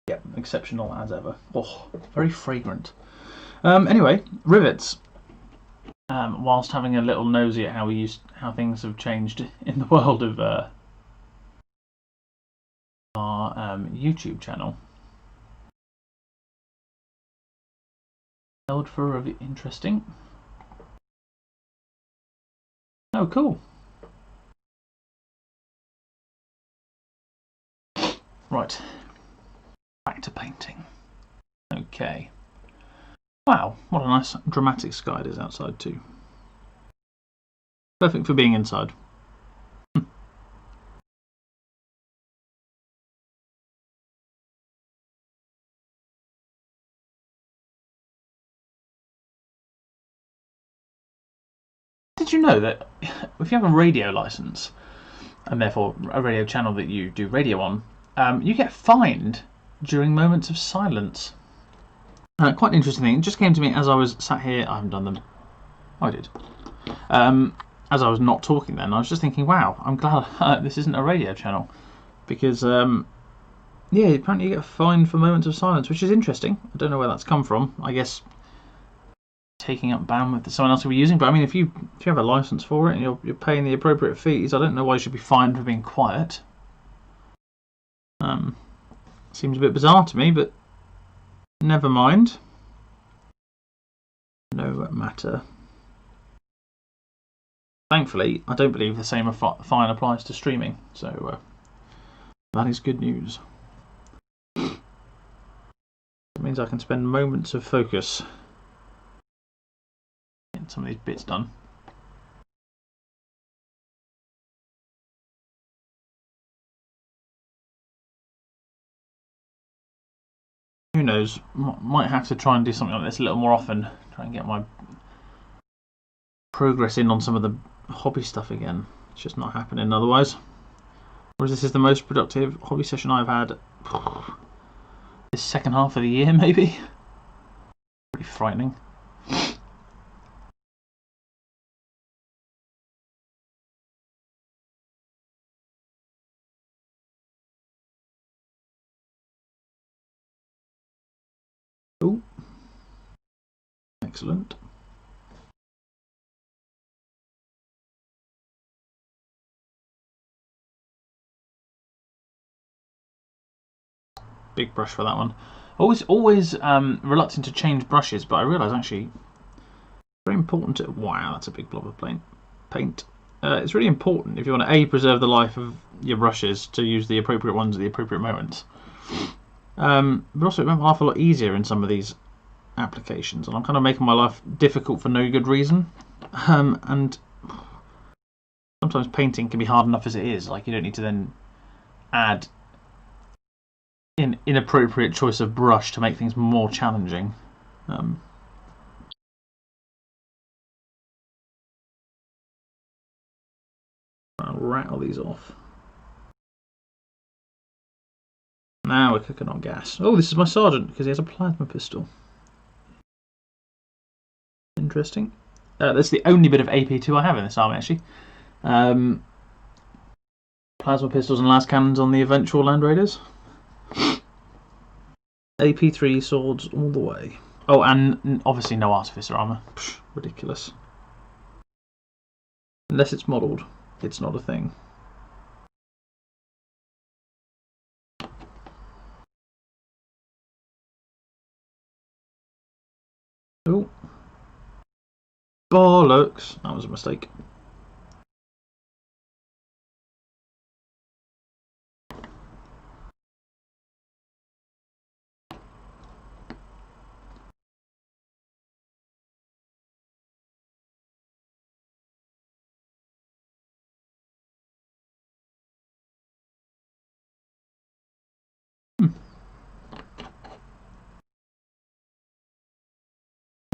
Yep, exceptional as ever. Oh, very fragrant. Anyway, rivets. Whilst having a little nosy at how things have changed in the world of our YouTube channel. Held for a interesting. Oh, cool. Right, back to painting. Okay. Wow, what a nice dramatic sky it is outside too. Perfect for being inside. Did you know that if you have a radio license, and therefore a radio channel that you do radio on, you get fined during moments of silence? Quite an interesting thing. It just came to me as I was sat here. I haven't done them. I did. As I was not talking then, I was just thinking, wow, I'm glad this isn't a radio channel. Because, yeah, apparently you get fined for moments of silence, which is interesting. I don't know where that's come from. I guess taking up bandwidth that someone else will be using. But I mean, if you have a license for it and you're paying the appropriate fees, I don't know why you should be fined for being quiet. Seems a bit bizarre to me, but never mind. No matter. Thankfully, I don't believe the same fine applies to streaming, so that is good news. It means I can spend moments of focus getting some of these bits done. Who knows, might have to try and do something like this a little more often. Try and get my progress in on some of the hobby stuff again. It's just not happening otherwise. Whereas this is the most productive hobby session I've had this second half of the year, maybe. Pretty frightening. Excellent. Big brush for that one. Always reluctant to change brushes, but I realise actually very important to... Wow, that's a big blob of paint. It's really important if you want to preserve the life of your brushes to use the appropriate ones at the appropriate moments. But also it makes my life a lot easier in some of these applications, and I'm kind of making my life difficult for no good reason. And sometimes painting can be hard enough as it is. Like, you don't need to then add an inappropriate choice of brush to make things more challenging. I'll rattle these off. Now we're cooking on gas. Oh, this is my sergeant because he has a plasma pistol. Interesting. That's the only bit of AP2 I have in this army, actually. Plasma pistols and las cannons on the eventual Land Raiders. AP3 swords all the way. Oh, and obviously no artificer armour. Psh, ridiculous. Unless it's modelled, it's not a thing. Oh. Bollocks. That was a mistake.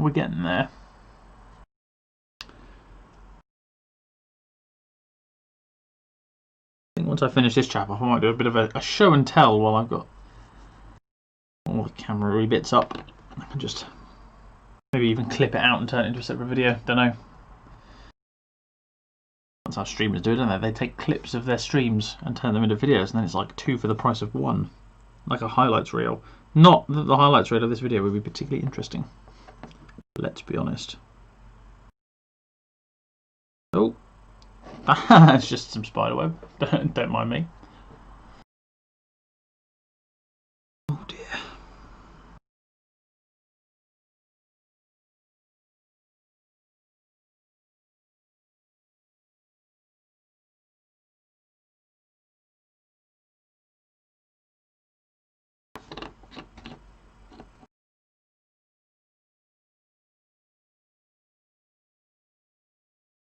We're getting there. I think once I finish this chap off, I might do a bit of a show and tell while I've got all the camera bits up. I can just maybe even clip it out and turn it into a separate video. Don't know. That's how streamers do it, don't they? They take clips of their streams and turn them into videos, and then it's like 2 for the price of 1. Like a highlights reel. Not that the highlights reel of this video would be particularly interesting. Let's be honest. Oh. It's just some spiderweb. Don't mind me. Oh dear.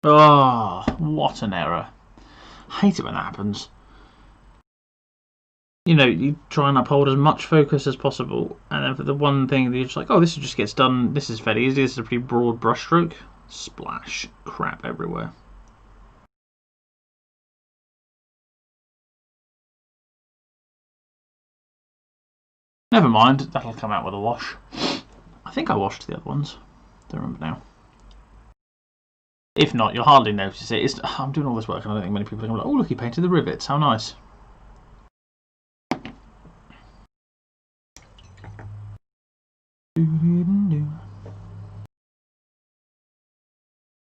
Oh, what an error. I hate it when that happens. You know, you try and uphold as much focus as possible, and then for the one thing that you're just like, oh, this just gets done, this is fairly easy, this is a pretty broad brush stroke. Splash. Crap everywhere. Never mind, that'll come out with a wash. I think I washed the other ones. Don't remember now. If not, you'll hardly notice it. I'm doing all this work and I don't think many people are going to be like, oh look, he painted the rivets, how nice.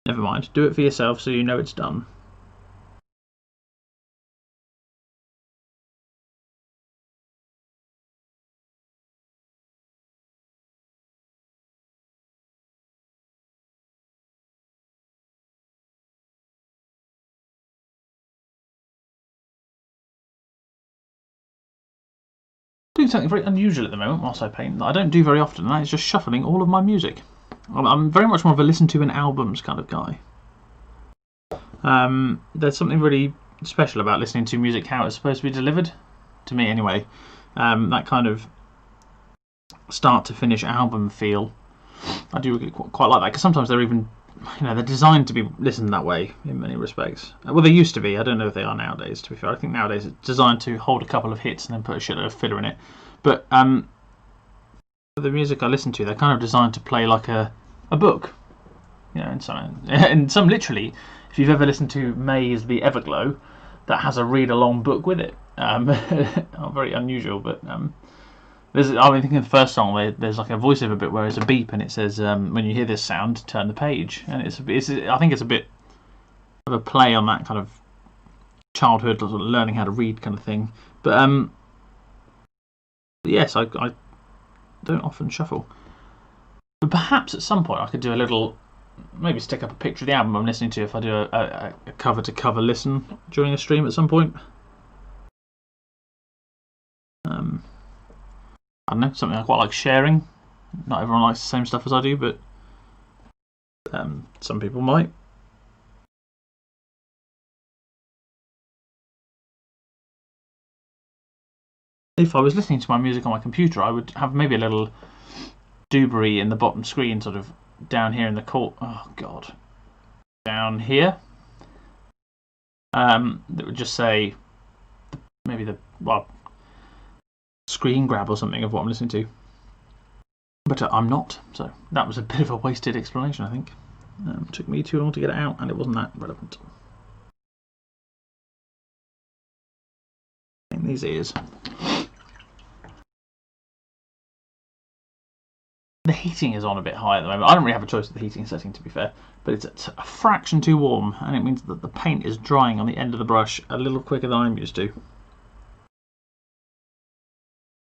Never mind, do it for yourself so you know it's done. Doing something very unusual at the moment whilst I paint that I don't do very often, and that is just shuffling all of my music. I'm very much more of a listen to in albums kind of guy. There's something really special about listening to music how it's supposed to be delivered, to me anyway. That kind of start to finish album feel, I do quite like that, because sometimes they're even, you know, they're designed to be listened that way in many respects. Well, they used to be. I don't know if they are nowadays, to be fair. I think nowadays it's designed to hold a couple of hits and then put a shitload of filler in it. But the music I listen to, they're kind of designed to play like a book. You know, and some literally, if you've ever listened to May's The Everglow, that has a read-along book with it. Very unusual, but I think in the first song there's like a voiceover bit where it's a beep and it says, "When you hear this sound, turn the page." And I think it's a bit of a play on that kind of childhood sort of learning how to read kind of thing. But yes, I don't often shuffle. But perhaps at some point I could do a little, maybe stick up a picture of the album I'm listening to if I do a cover to cover listen during a stream at some point. I don't know, something I quite like sharing. Not everyone likes the same stuff as I do, but some people might. If I was listening to my music on my computer, I would have maybe a little doobry in the bottom screen, sort of down here in the court. Oh God, down here. That would just say maybe the screen grab or something of what I'm listening to. But I'm not, so that was a bit of a wasted explanation, I think. It took me too long to get it out, and it wasn't that relevant. In these ears. The heating is on a bit high at the moment. I don't really have a choice of the heating setting, to be fair, but it's a fraction too warm, and it means that the paint is drying on the end of the brush a little quicker than I'm used to.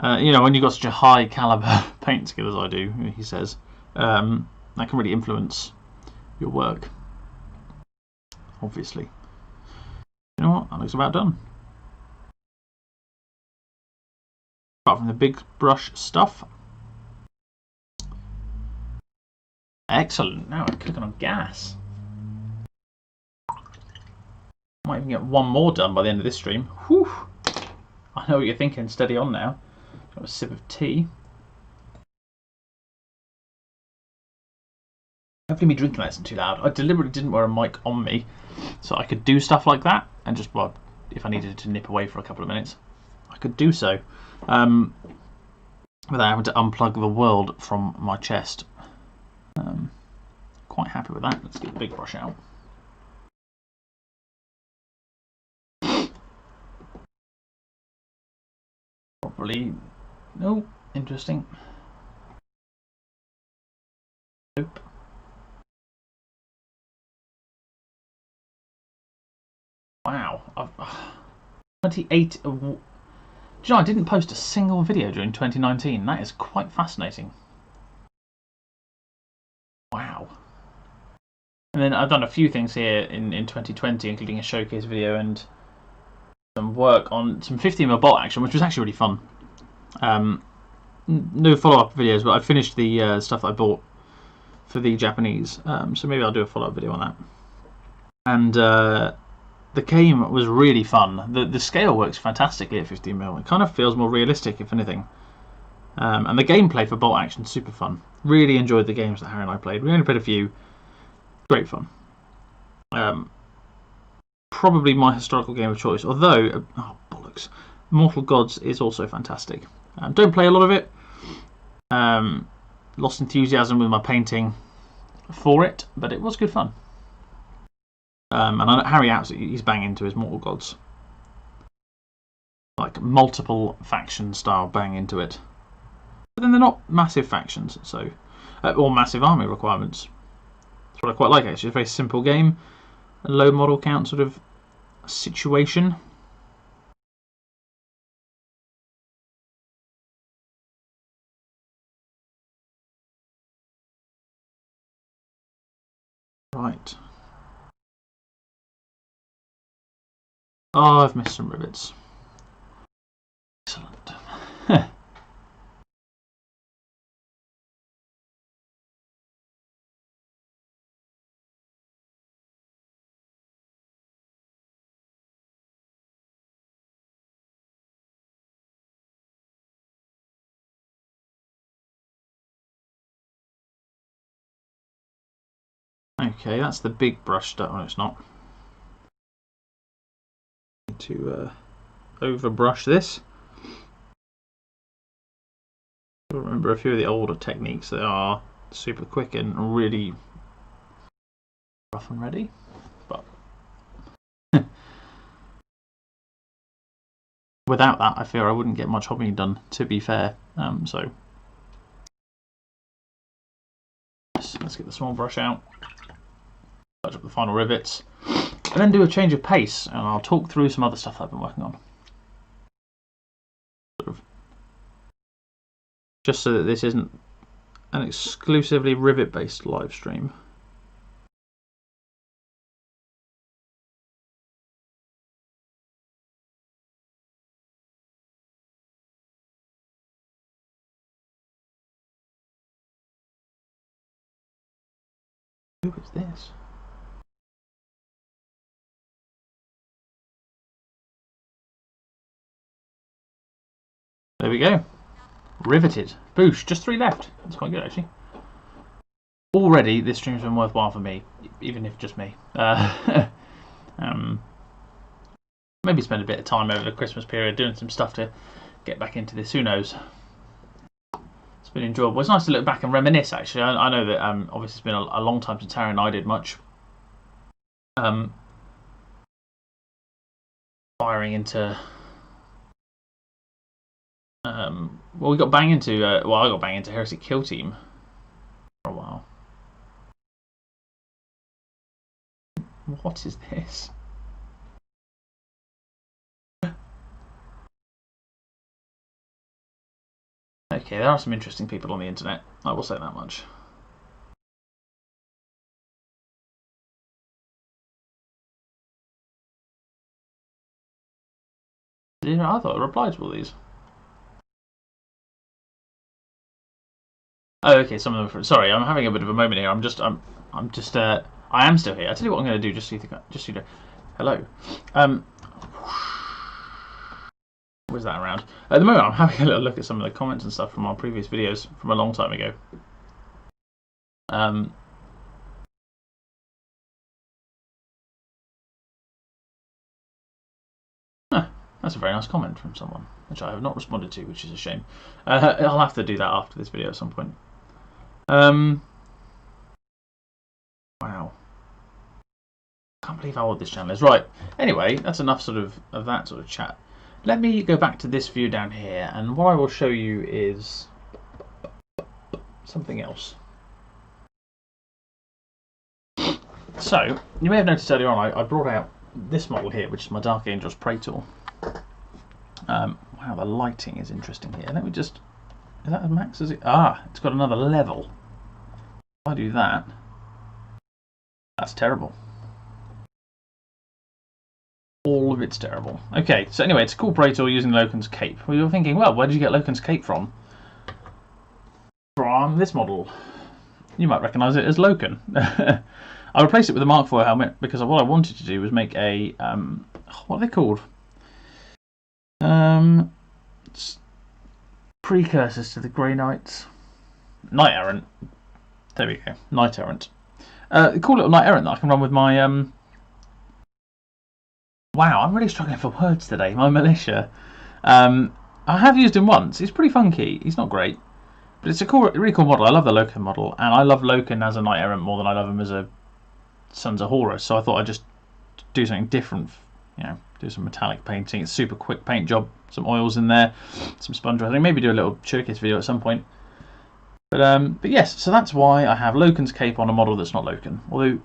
You know, when you've got such a high caliber paint skill as I do, he says, that can really influence your work, obviously. You know what? That looks about done. Apart from the big brush stuff. Excellent. Now we're cooking on gas. Might even get one more done by the end of this stream. Whew. I know what you're thinking. Steady on now. Got a sip of tea. Hopefully me drinking that isn't too loud. I deliberately didn't wear a mic on me so I could do stuff like that and just, well, if I needed to nip away for a couple of minutes, I could do so without having to unplug the world from my chest. Quite happy with that. Let's get the big brush out. Probably, no, interesting. Nope. Wow, 28. Do you know, I didn't post a single video during 2019. That is quite fascinating. Wow. And then I've done a few things here in 2020, including a showcase video and some work on some 15mm bolt action, which was actually really fun. No follow-up videos, but I finished the stuff that I bought for the Japanese, so maybe I'll do a follow-up video on that. And the game was really fun. The scale works fantastically at 15mm. It kind of feels more realistic, if anything. And the gameplay for bolt action is super fun. Really enjoyed the games that Harry and I played. We only played a few. Great fun. Probably my historical game of choice, although, oh bollocks, Mortal Gods is also fantastic. Don't play a lot of it. Lost enthusiasm with my painting for it, but it was good fun. And I know Harry absolutely, he's bang into his Mortal Gods. Like multiple faction style bang into it. But then they're not massive factions, so or massive army requirements. That's what I quite like, actually. It's a very simple game, a low model count sort of situation. Right. Oh, I've missed some rivets. Excellent. Okay, that's the big brush stuff. Oh, it's not. Need to overbrush this. I remember a few of the older techniques that are super quick and really rough and ready. But without that, I fear I wouldn't get much hobbying done, to be fair. So let's get the small brush out, touch up the final rivets, and then do a change of pace, and I'll talk through some other stuff that I've been working on. Just so that this isn't an exclusively rivet-based live stream. Who is this? There we go. Riveted. Boosh. Just 3 left. That's quite good, actually. Already, this stream's been worthwhile for me, even if just me. Maybe spend a bit of time over the Christmas period doing some stuff to get back into this. Who knows? It's been enjoyable. It's nice to look back and reminisce, actually. I know that obviously it's been a long time since Tara and I did much firing into... well, we got bang into... well, I got bang into Heresy Kill Team for a while. What is this? Okay, there are some interesting people on the internet. I will say that much. I thought I replied to all these. Oh, okay. Some of them. Sorry, I'm having a bit of a moment here. I am still here. I tell you what I'm going to do, just so you know. Hello. Where's that around? At the moment, I'm having a little look at some of the comments and stuff from our previous videos from a long time ago. That's a very nice comment from someone, which I have not responded to, which is a shame. I'll have to do that after this video at some point. Wow. Can't believe how old this channel is. Right. Anyway, that's enough sort of that sort of chat. Let me go back to this view down here, and what I will show you is something else. So, you may have noticed earlier on, I brought out this model here, which is my Dark Angels Praetor. Wow, the lighting is interesting here. Let me just... Is that as max as it... Ah, it's got another level. If I do that... That's terrible. All of it's terrible. Okay, so anyway, it's a cool Praetor using Loken's Cape. We were thinking, well, where did you get Loken's Cape from? From this model. You might recognise it as Loken. I replaced it with a Mark IV helmet because what I wanted to do was make a... what are they called? Precursors to the Grey Knights. Knight Errant. There we go. Knight Errant. Cool little Knight Errant that I can run with my... Wow, I'm really struggling for words today. My militia. I have used him once. He's pretty funky. He's not great. But it's a cool, really cool model. I love the Loken model. And I love Loken as a Knight Errant more than I love him as a Sons of Horus. So I thought I'd just do something different. You know, do some metallic painting. It's a super quick paint job. Some oils in there. Some sponge writing. Maybe do a little showcase video at some point. But yes, so that's why I have Loken's Cape on a model that's not Loken. Although,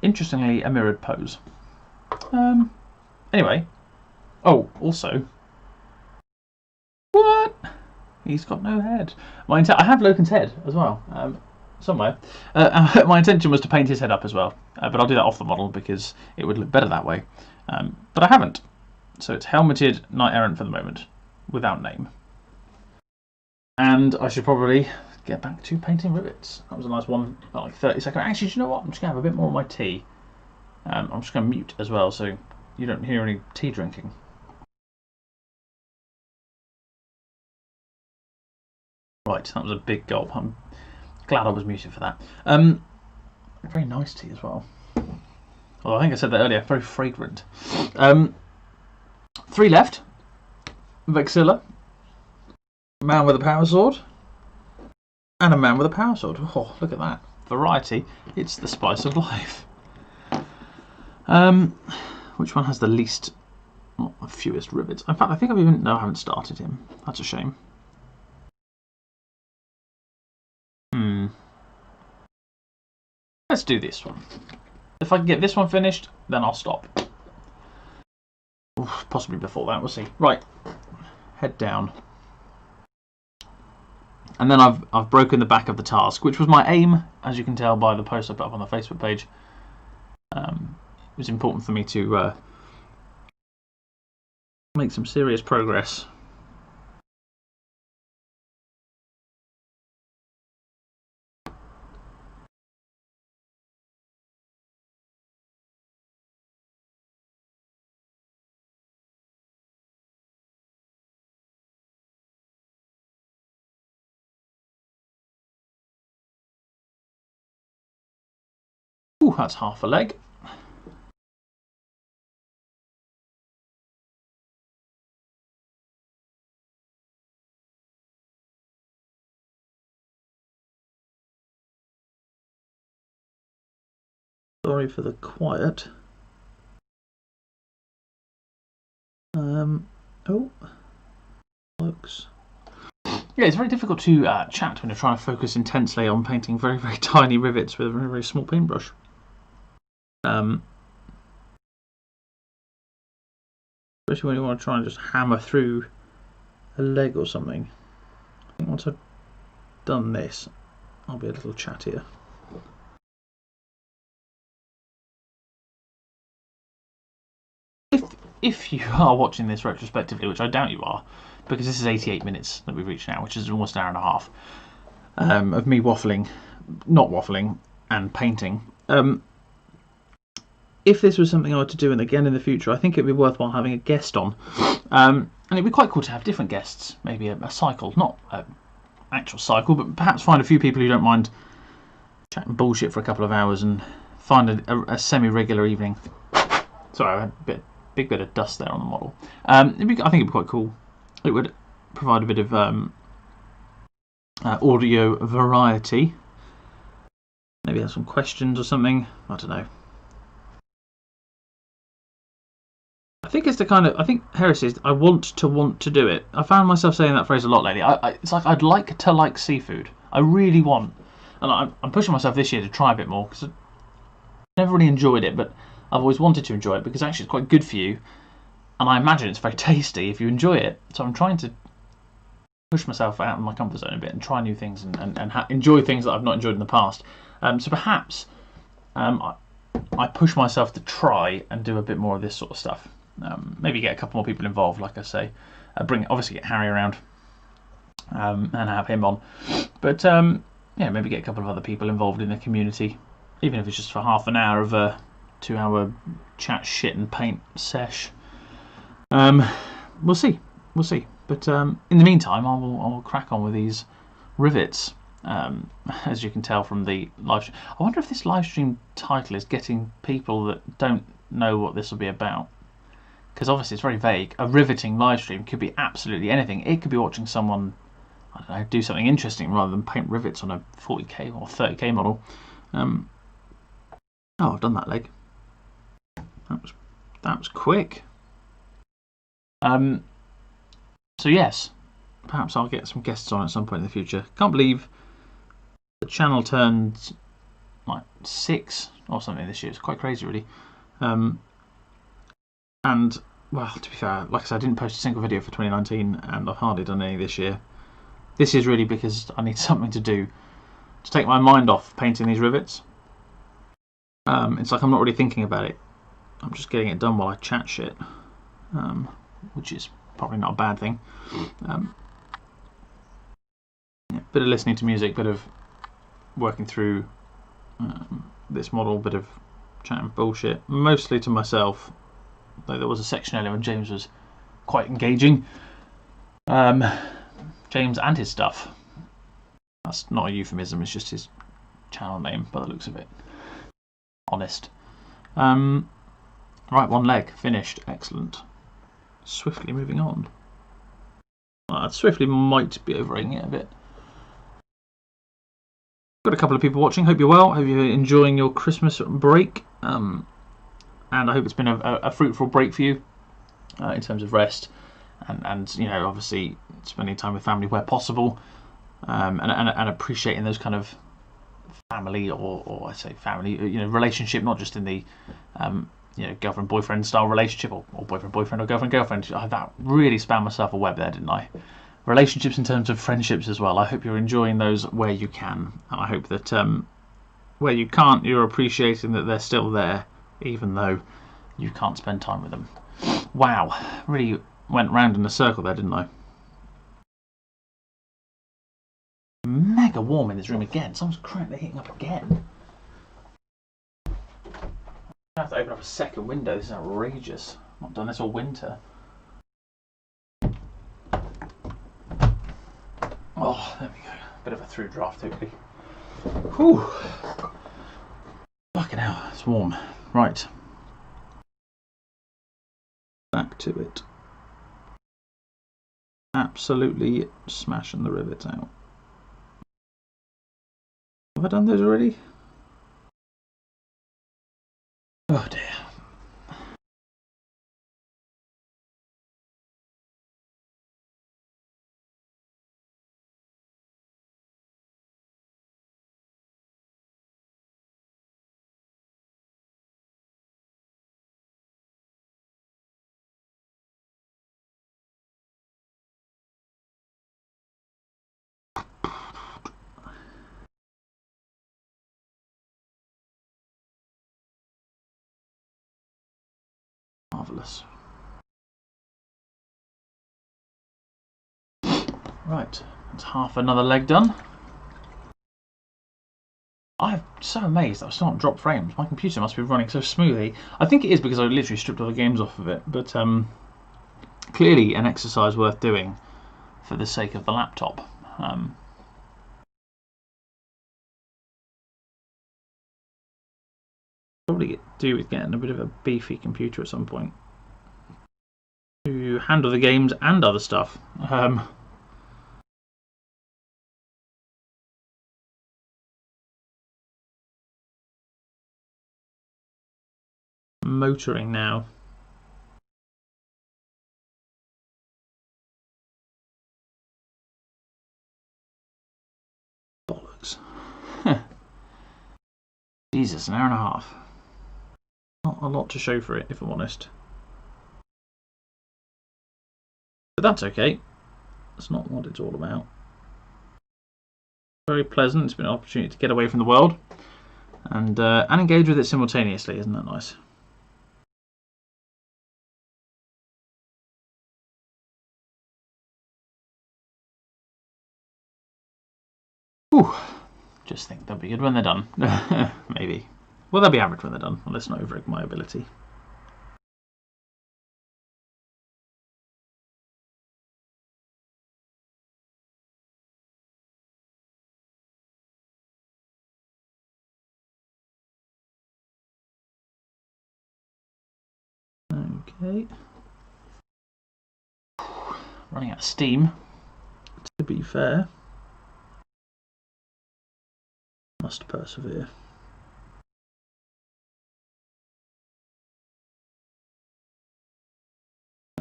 interestingly, a mirrored pose. Anyway. Oh, also. What? He's got no head. I have Loken's head as well. Somewhere. My intention was to paint his head up as well. But I'll do that off the model because it would look better that way. But I haven't. So it's helmeted Knight Errant for the moment. Without name. And I should probably get back to painting rivets. That was a nice one. About like 30 seconds. Actually, do you know what? I'm just going to have a bit more of my tea. I'm just going to mute as well so you don't hear any tea drinking. Right, that was a big gulp. I'm glad I was muted for that. Very nice tea as well. Although I think I said that earlier, very fragrant. 3 left. Vexilla. Man with a power sword. And a man with a power sword. Oh, look at that. Variety. It's the spice of life. Which one has the least Not the fewest rivets. In fact, I think I haven't started him. That's a shame. Let's do this one. If I can get this one finished, then I'll stop. Oof, possibly before that, we'll see. Right, head down. And then I've broken the back of the task, which was my aim, as you can tell by the post I put up on the Facebook page. It was important for me to make some serious progress. Ooh, that's half a leg. Sorry for the quiet. Oh, looks. Yeah, it's very difficult to chat when you're trying to focus intensely on painting very, very tiny rivets with a very, very small paintbrush. Especially when you want to try and just hammer through a leg or something. I think once I've done this, I'll be a little chattier. If you are watching this retrospectively, which I doubt you are, because this is 88 minutes that we've reached now, which is almost an hour and a half of me waffling, not waffling, and painting. If this was something I were to do and again in the future, I think it'd be worthwhile having a guest on. And it'd be quite cool to have different guests, maybe a cycle, not an actual cycle, but perhaps find a few people who don't mind chatting bullshit for a couple of hours and find a semi-regular evening. Sorry, I had a big bit of dust there on the model. I think it'd be quite cool. It would provide a bit of audio variety. Maybe have some questions or something. I don't know. I think it's the kind of, I think heresy is I want to do it. I found myself saying that phrase a lot lately. It's like I'd like to like seafood. I really want, and I'm pushing myself this year to try a bit more because I never really enjoyed it, but I've always wanted to enjoy it because actually it's quite good for you, and I imagine it's very tasty if you enjoy it. So I'm trying to push myself out of my comfort zone a bit and try new things and enjoy things that I've not enjoyed in the past. So perhaps I push myself to try and do a bit more of this sort of stuff. Maybe get a couple more people involved, like I say. Obviously get Harry around and have him on. But yeah, maybe get a couple of other people involved in the community, even if it's just for half an hour of a 2-hour chat, shit and paint sesh. We'll see. But in the meantime, I will crack on with these rivets. As you can tell from the live stream. I wonder if this live stream title is getting people that don't know what this will be about. Because obviously it's very vague. A riveting live stream could be absolutely anything. It could be watching someone, I don't know, do something interesting rather than paint rivets on a 40k or 30k model. Oh, I've done that leg. That was quick. So yes, perhaps I'll get some guests on at some point in the future. Can't believe the channel turned like 6 or something this year. It's quite crazy, really. And well, to be fair, like I said, I didn't post a single video for 2019, and I've hardly done any this year. This is really because I need something to do to take my mind off painting these rivets. It's like I'm not really thinking about it. I'm just getting it done while I chat shit, which is probably not a bad thing. Yeah, bit of listening to music, bit of working through this model, bit of chatting bullshit, mostly to myself. Though there was a section earlier when James was quite engaging. James and his stuff. That's not a euphemism, it's just his channel name by the looks of it. Honest. Right, one leg finished. Excellent. Swiftly moving on. Swiftly might be overrating it a bit. Got a couple of people watching. Hope you're well. Hope you're enjoying your Christmas break. And I hope it's been a fruitful break for you. in terms of rest, and you know, obviously spending time with family where possible, and appreciating those kind of family, or I say family, you know, relationship, not just in the you know, girlfriend boyfriend style relationship, or boyfriend boyfriend, or girlfriend girlfriend. That really span myself a web there, didn't I? Relationships in terms of friendships as well. I hope you're enjoying those where you can, and I hope that where you can't, you're appreciating that they're still there, even though you can't spend time with them. Wow, really went round in a circle there, didn't I? Mega warm in this room again. Someone's currently heating up again. I have to open up a second window. This is outrageous. I've not done this all winter. Oh, there we go. Bit of a through draft, hopefully. Whew. Fucking hell, it's warm. Right. Back to it. Absolutely smashing the rivets out. Have I done those already? Oh dear. Marvellous. Right, that's half another leg done. I'm so amazed that I've still not dropped frames. My computer must be running so smoothly. I think it is because I literally stripped all the games off of it, but clearly an exercise worth doing for the sake of the laptop. Probably do with getting a bit of a beefy computer at some point to handle the games and other stuff. Motoring now. Bollocks. Jesus, an hour and a half. Not a lot to show for it, if I'm honest. But that's okay. That's not what it's all about. Very pleasant. It's been an opportunity to get away from the world and engage with it simultaneously. Isn't that nice? Whew. Just think they'll be good when they're done. Maybe. Well, they'll be average when they're done. Let's not overrate my ability. Okay. Running out of steam. To be fair, must persevere.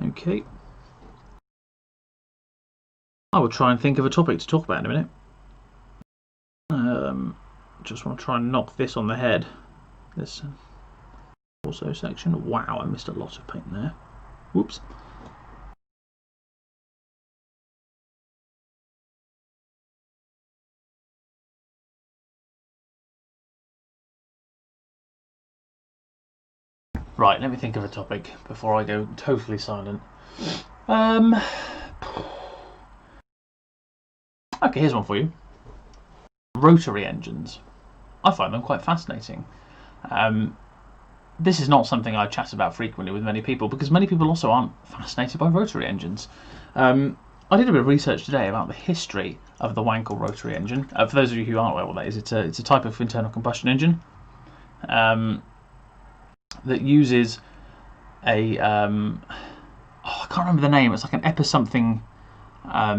Okay. I will try and think of a topic to talk about in a minute. Just want to try and knock this on the head. This torso section. Wow, I missed a lot of paint there. Whoops. Right, let me think of a topic before I go totally silent. Okay, here's one for you. Rotary engines. I find them quite fascinating. This is not something I chat about frequently with many people because many people also aren't fascinated by rotary engines. I did a bit of research today about the history of the Wankel rotary engine. For those of you who aren't aware what that is, it's a type of internal combustion engine that uses a I can't remember the name. It's like an Ep something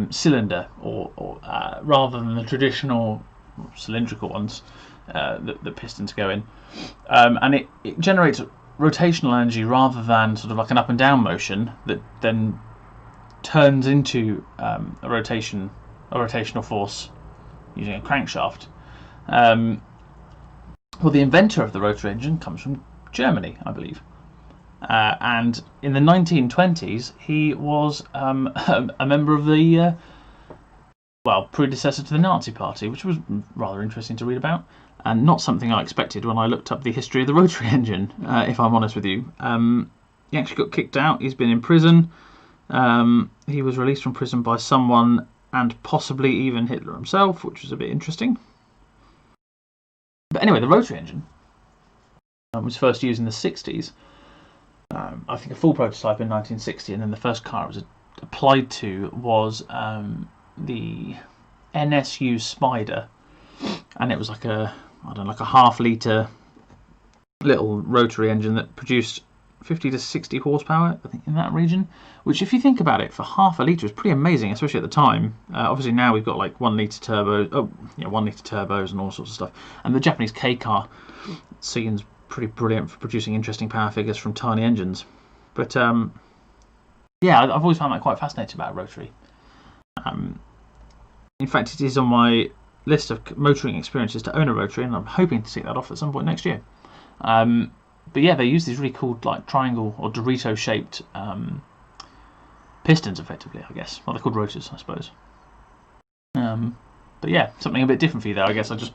cylinder, or rather than the traditional cylindrical ones that the pistons go in, and it generates rotational energy rather than sort of like an up and down motion that then turns into a rotational force using a crankshaft. Well, the inventor of the rotary engine comes from Germany, I believe. And in the 1920s, he was a member of the predecessor to the Nazi Party, which was rather interesting to read about, and not something I expected when I looked up the history of the rotary engine, if I'm honest with you. He actually got kicked out. He's been in prison. He was released from prison by someone, and possibly even Hitler himself, which was a bit interesting. But anyway, the rotary engine was first used in the 60s. I think a full prototype in 1960, and then the first car it was applied to was the NSU Spider, and it was like a half-litre little rotary engine that produced 50 to 60 horsepower, I think, in that region. Which, if you think about it, for half a litre is pretty amazing, especially at the time. Obviously now we've got like 1 litre turbos, 1 litre turbos and all sorts of stuff. And the Japanese K car scene's pretty brilliant for producing interesting power figures from tiny engines. But yeah, I've always found that quite fascinating about rotary. In fact, it is on my list of motoring experiences to own a rotary, and I'm hoping to tick that off at some point next year. But yeah, they use these really cool, like, triangle or Dorito-shaped pistons, effectively, I guess. Well, they're called rotors, I suppose. But yeah, something a bit different for you there, I guess. I just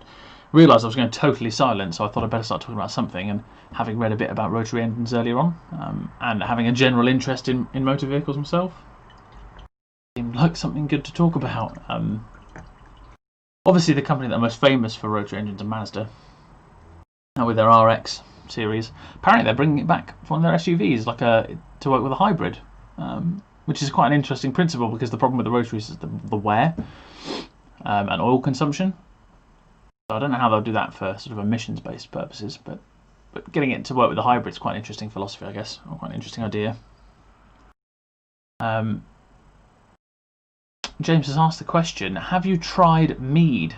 realised I was going totally silent, so I thought I'd better start talking about something. And having read a bit about rotary engines earlier on, and having a general interest in motor vehicles myself, seemed like something good to talk about. Obviously, the company that are most famous for rotary engines are Mazda, with their RX series. Apparently, they're bringing it back from their SUVs, to work with a hybrid, which is quite an interesting principle, because the problem with the rotaries is the wear and oil consumption. So I don't know how they'll do that for sort of emissions-based purposes, but getting it to work with a hybrid is quite an interesting philosophy, I guess, or quite an interesting idea. James has asked the question, have you tried mead?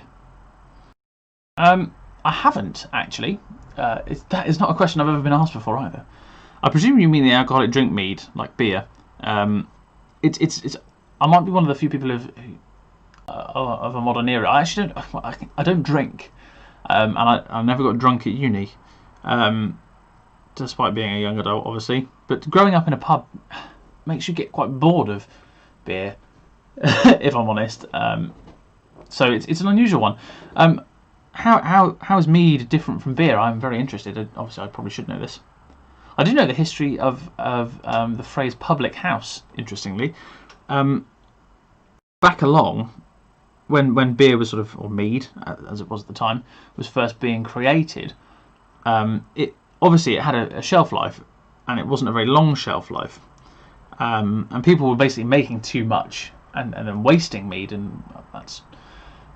I haven't, actually. That is not a question I've ever been asked before either. I presume you mean the alcoholic drink mead, like beer. It's. I might be one of the few people of a modern era. I actually don't drink, and I never got drunk at uni, despite being a young adult, obviously. But growing up in a pub makes you get quite bored of beer, if I'm honest. So it's an unusual one. How is mead different from beer? I'm very interested. Obviously, I probably should know this. I do know the history of the phrase public house, interestingly. Back along, when beer was sort of, or mead, as it was at the time, was first being created, it had a shelf life, and it wasn't a very long shelf life. And people were basically making too much and then wasting mead, and that's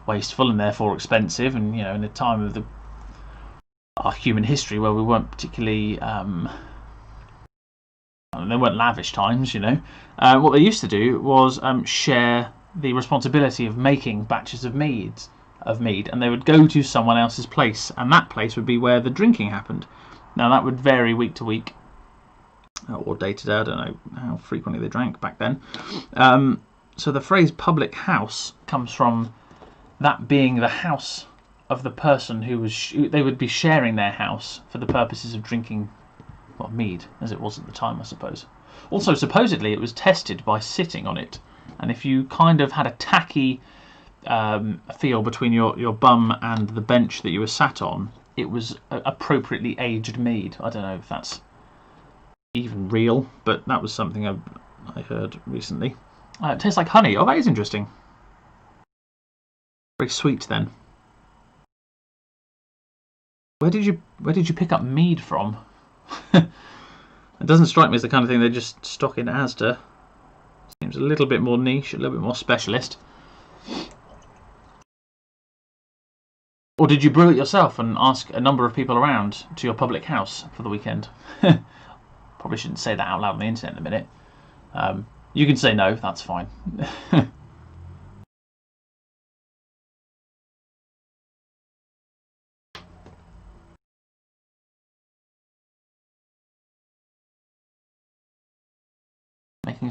wasteful and therefore expensive. And in a time of our human history where we weren't particularly they weren't lavish times, what they used to do was share the responsibility of making batches of mead, and they would go to someone else's place, and that place would be where the drinking happened. Now that would vary week to week or day to day. I don't know how frequently they drank back then. So the phrase public house comes from that being the house of the person who they would be sharing their house for the purposes of drinking, mead, as it was at the time, I suppose. Also, supposedly, it was tested by sitting on it, and if you kind of had a tacky feel between your bum and the bench that you were sat on, it was appropriately aged mead. I don't know if that's even real, but that was something I heard recently. It tastes like honey. Oh, that is interesting. Very sweet then. Where did you pick up mead from? It doesn't strike me as the kind of thing they just stock in Asda. Seems a little bit more niche, a little bit more specialist. Or did you brew it yourself and ask a number of people around to your public house for the weekend? Probably shouldn't say that out loud on the internet in a minute. You can say no, that's fine.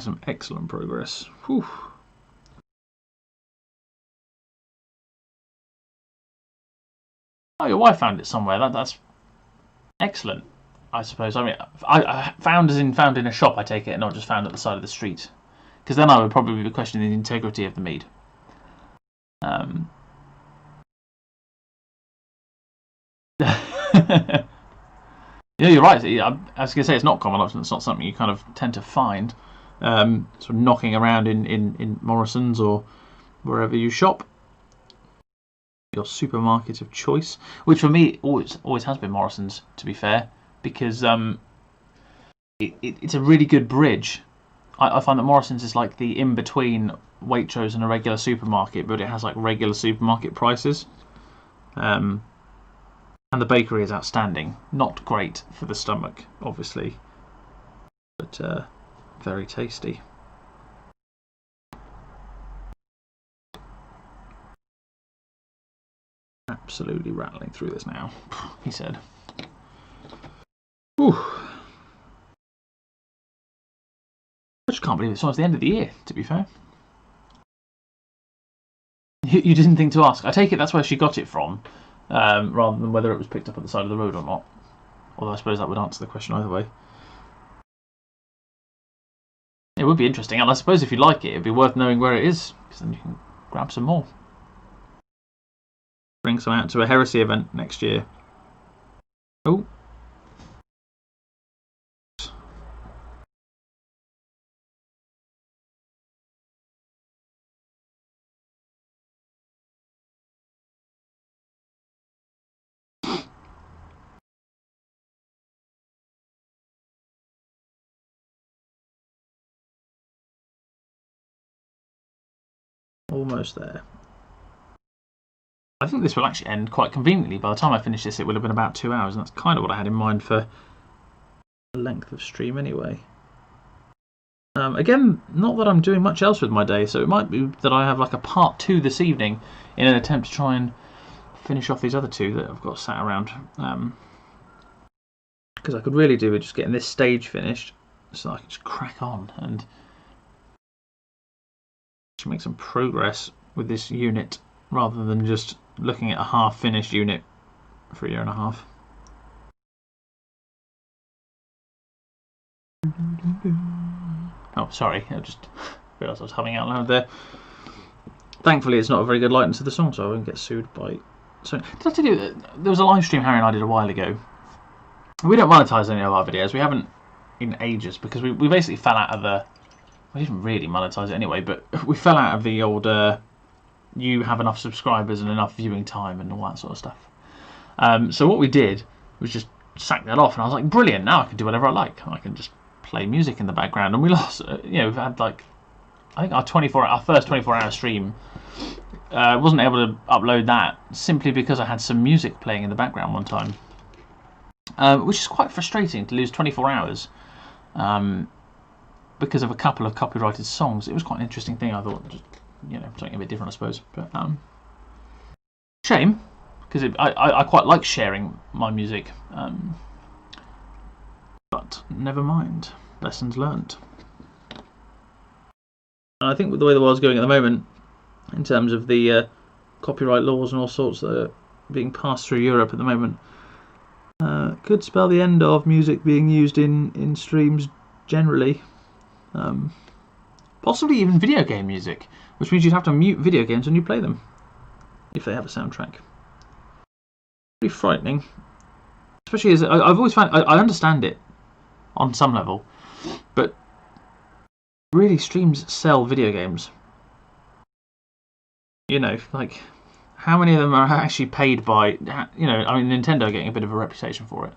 some excellent progress. Whew. Oh, your wife found it somewhere. That's excellent, I suppose. I mean, I found as in found in a shop, I take it, and not just found at the side of the street. Because then I would probably be questioning the integrity of the mead. Yeah, you're right. I was going to say it's not common option. It's not something you kind of tend to find. Sort of knocking around in Morrison's or wherever you shop. Your supermarket of choice, which for me always has been Morrison's, to be fair, because it's a really good bridge. I find that Morrison's is like the in between Waitrose and a regular supermarket, but it has like regular supermarket prices. And the bakery is outstanding. Not great for the stomach, obviously, but very tasty. Absolutely rattling through this now, he said. Whew. I just can't believe it's almost the end of the year, to be fair. You didn't think to ask. I take it that's where she got it from, rather than whether it was picked up at the side of the road or not. Although I suppose that would answer the question either way. It would be interesting, and I suppose if you like it, it'd be worth knowing where it is, because then you can grab some more. Bring some out to a heresy event next year. Oh. Almost there. I think this will actually end quite conveniently. By the time I finish this, it will have been about 2 hours, and that's kind of what I had in mind for the length of stream anyway. Again, not that I'm doing much else with my day, so it might be that I have like a part 2 this evening in an attempt to try and finish off these other 2 that I've got sat around. Because I could really do with just getting this stage finished, so I can just crack on and make some progress with this unit, rather than just looking at a half-finished unit for a year and a half. Oh, sorry, I just realised I was humming out loud there. Thankfully, it's not a very good likeness to the song, so I won't get sued by... So, did I tell you that there was a live stream Harry and I did a while ago? We don't monetise any of our videos. We haven't in ages, because we basically fell out of the... We didn't really monetise it anyway, but we fell out of the old... you have enough subscribers and enough viewing time and all that sort of stuff. So what we did was just sack that off, and I was like, brilliant, now I can do whatever I like. I can just play music in the background, and we lost, we've had like, I think our first 24-hour stream, wasn't able to upload that simply because I had some music playing in the background one time, which is quite frustrating to lose 24 hours because of a couple of copyrighted songs. It was quite an interesting thing, I thought, just, something a bit different, I suppose, but shame, because I quite like sharing my music, but never mind, lessons learnt. And I think with the way the world's going at the moment, in terms of the copyright laws and all sorts that are being passed through Europe at the moment, could spell the end of music being used in streams generally. Possibly even video game music, which means you'd have to mute video games when you play them, if they have a soundtrack. Pretty frightening. Especially as I've always found, I understand it on some level, but really streams sell video games. Like, how many of them are actually paid by, I mean, Nintendo are getting a bit of a reputation for it.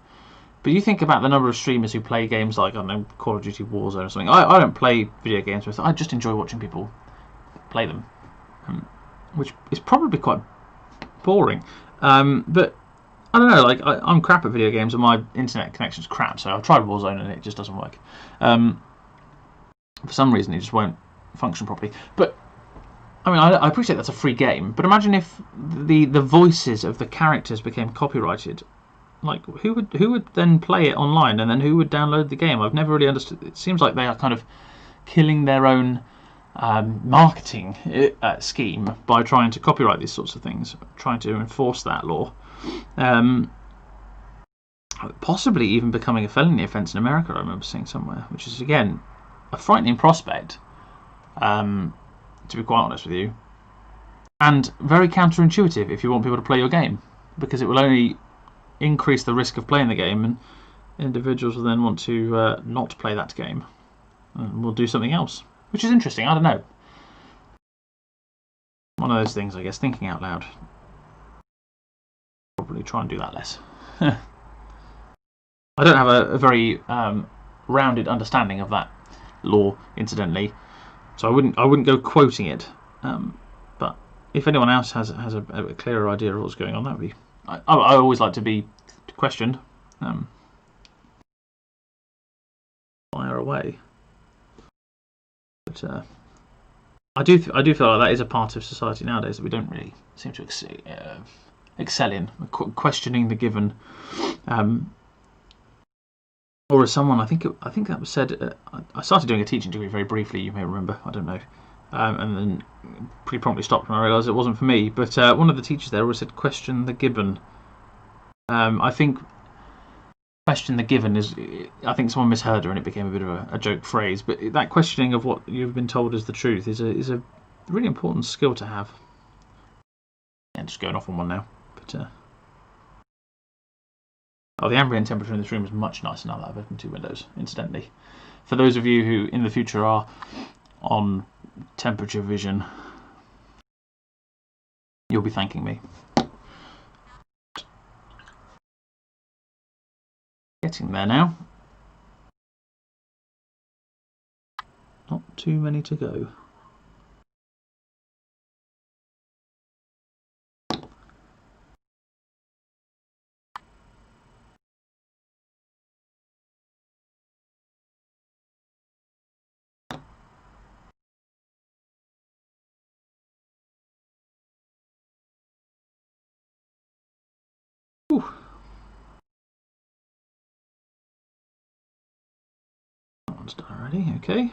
But you think about the number of streamers who play games like, I don't know, Call of Duty Warzone or something. I don't play video games, but I just enjoy watching people play them, which is probably quite boring. But I don't know, like, I'm crap at video games and my internet connection's crap, so I've tried Warzone and it just doesn't work. For some reason, it just won't function properly. But I mean, I appreciate that's a free game, but imagine if the voices of the characters became copyrighted. Like, who would then play it online, and then who would download the game? I've never really understood. It seems like they are kind of killing their own marketing scheme by trying to copyright these sorts of things, trying to enforce that law. Possibly even becoming a felony offence in America, I remember seeing somewhere, which is, again, a frightening prospect, to be quite honest with you, and very counterintuitive if you want people to play your game, because it will only increase the risk of playing the game, and individuals will then want to not play that game and will do something else, which is interesting. I don't know. One of those things, I guess, thinking out loud. Probably try and do that less. I don't have a very rounded understanding of that law, incidentally, so I wouldn't go quoting it. But if anyone else has a clearer idea of what's going on, that would be. I always like to be questioned. Fire away. But I do feel like that is a part of society nowadays that we don't really seem to excel in, questioning the given. Or as someone, I think that was said. I started doing a teaching degree very briefly. You may remember. I don't know, and then pretty promptly stopped when I realised it wasn't for me. But one of the teachers there always said, "Question the given." I think "question the given" is. I think someone misheard her, and it became a bit of a joke phrase. But that questioning of what you've been told is the truth is a really important skill to have. And just going off on one now, but. Oh, the ambient temperature in this room is much nicer now that I've opened 2 windows, incidentally. For those of you who in the future are on temperature vision, you'll be thanking me. Getting there now. Not too many to go. Ooh. That one's done already, okay.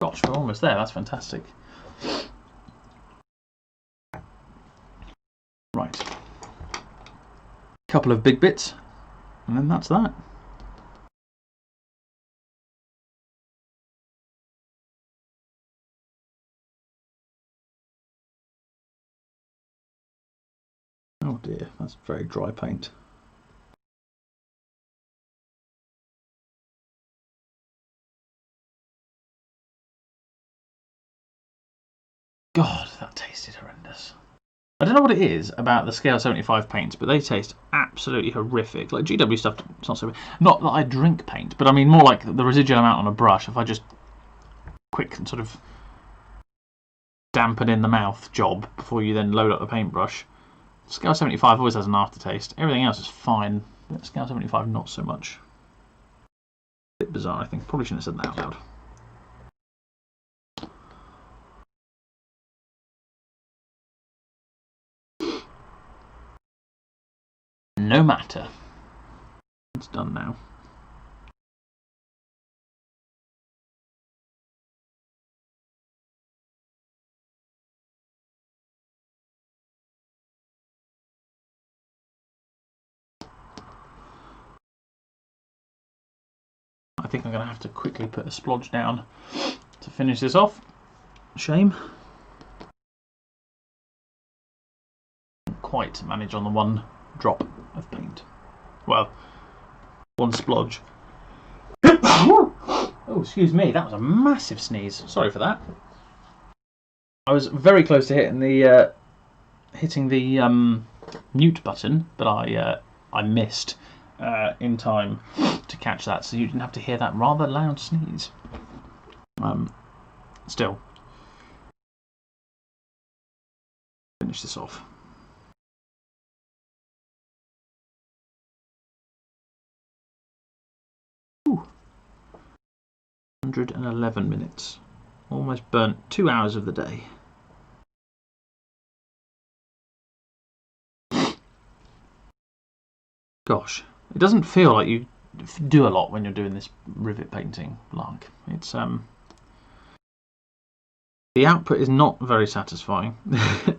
Gosh, we're almost there, that's fantastic. Right. Couple of big bits, and then that's that. Oh dear, that's very dry paint. God, that tasted horrendous. I don't know what it is about the Scale 75 paints, but they taste absolutely horrific. Like GW stuff, it's not so. Not that I drink paint, but I mean more like the residual amount on a brush. If I just quick and sort of dampen in the mouth job before you then load up the paintbrush. Scale 75 always has an aftertaste. Everything else is fine, but Scale 75 not so much. A bit bizarre, I think. Probably shouldn't have said that out loud. No matter. It's done now. I think I'm going to have to quickly put a splodge down to finish this off. Shame. Can't quite manage on the one drop of paint. Well, one splodge. Oh, excuse me, that was a massive sneeze. Sorry for that. I was very close to hitting the mute button, but I missed in time to catch that, so you didn't have to hear that rather loud sneeze. Still, finish this off. Ooh. 111 minutes. Almost burnt 2 hours of the day. gosh, it doesn't feel like you do a lot when you're doing this rivet painting. Like it's the output is not very satisfying,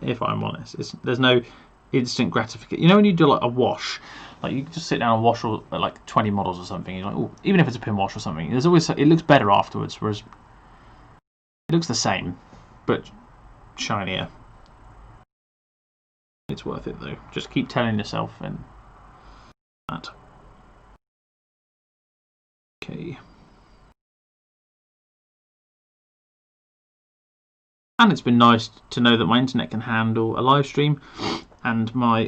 if I'm honest. There's no instant gratification. You know when you do like a wash, like you just sit down and wash all, like 20 models or something. You're like, oh, even if it's a pin wash or something, there's always it looks better afterwards. Whereas it looks the same, but shinier. It's worth it though. Just keep telling yourself and that. Okay. And it's been nice to know that my internet can handle a live stream, and my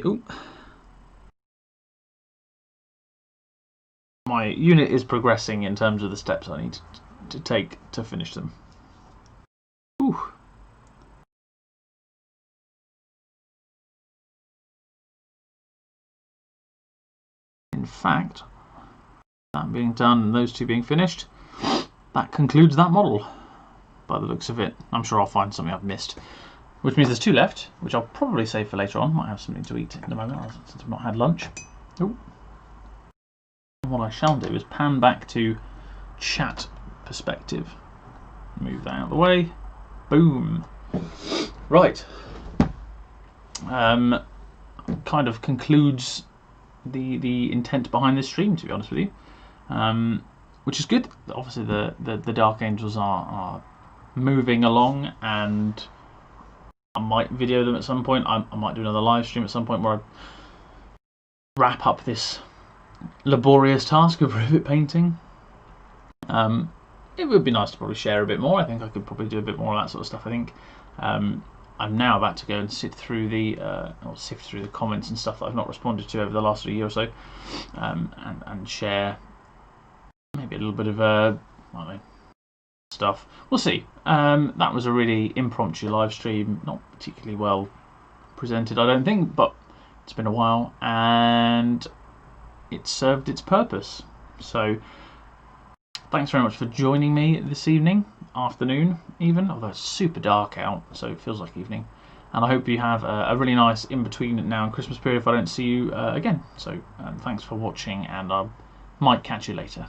unit is progressing in terms of the steps I need to take to finish them. Ooh. In fact, that being done and those two being finished, that concludes that model. By the looks of it, I'm sure I'll find something I've missed, which means there's two left, which I'll probably save for later on. Might have something to eat in a moment since I've not had lunch. Ooh. And what I shall do is pan back to chat perspective. Move that out of the way. Boom. Right. Kind of concludes the intent behind this stream, to be honest with you, which is good. Obviously, the Dark Angels are moving along, and I might video them at some point. I might do another live stream at some point where I wrap up this laborious task of rivet painting. It would be nice to probably share a bit more. I think I could probably do a bit more of that sort of stuff. I think I'm now about to go and sift through the comments and stuff that I've not responded to over the last year or so, and share maybe a little bit of I don't know, stuff. We'll see. That was a really impromptu live stream, not particularly well presented, I don't think, but it's been a while and it served its purpose. So thanks very much for joining me this evening, afternoon even, although it's super dark out, so it feels like evening. And I hope you have a really nice in-between now and Christmas period if I don't see you again. So thanks for watching, and I might catch you later.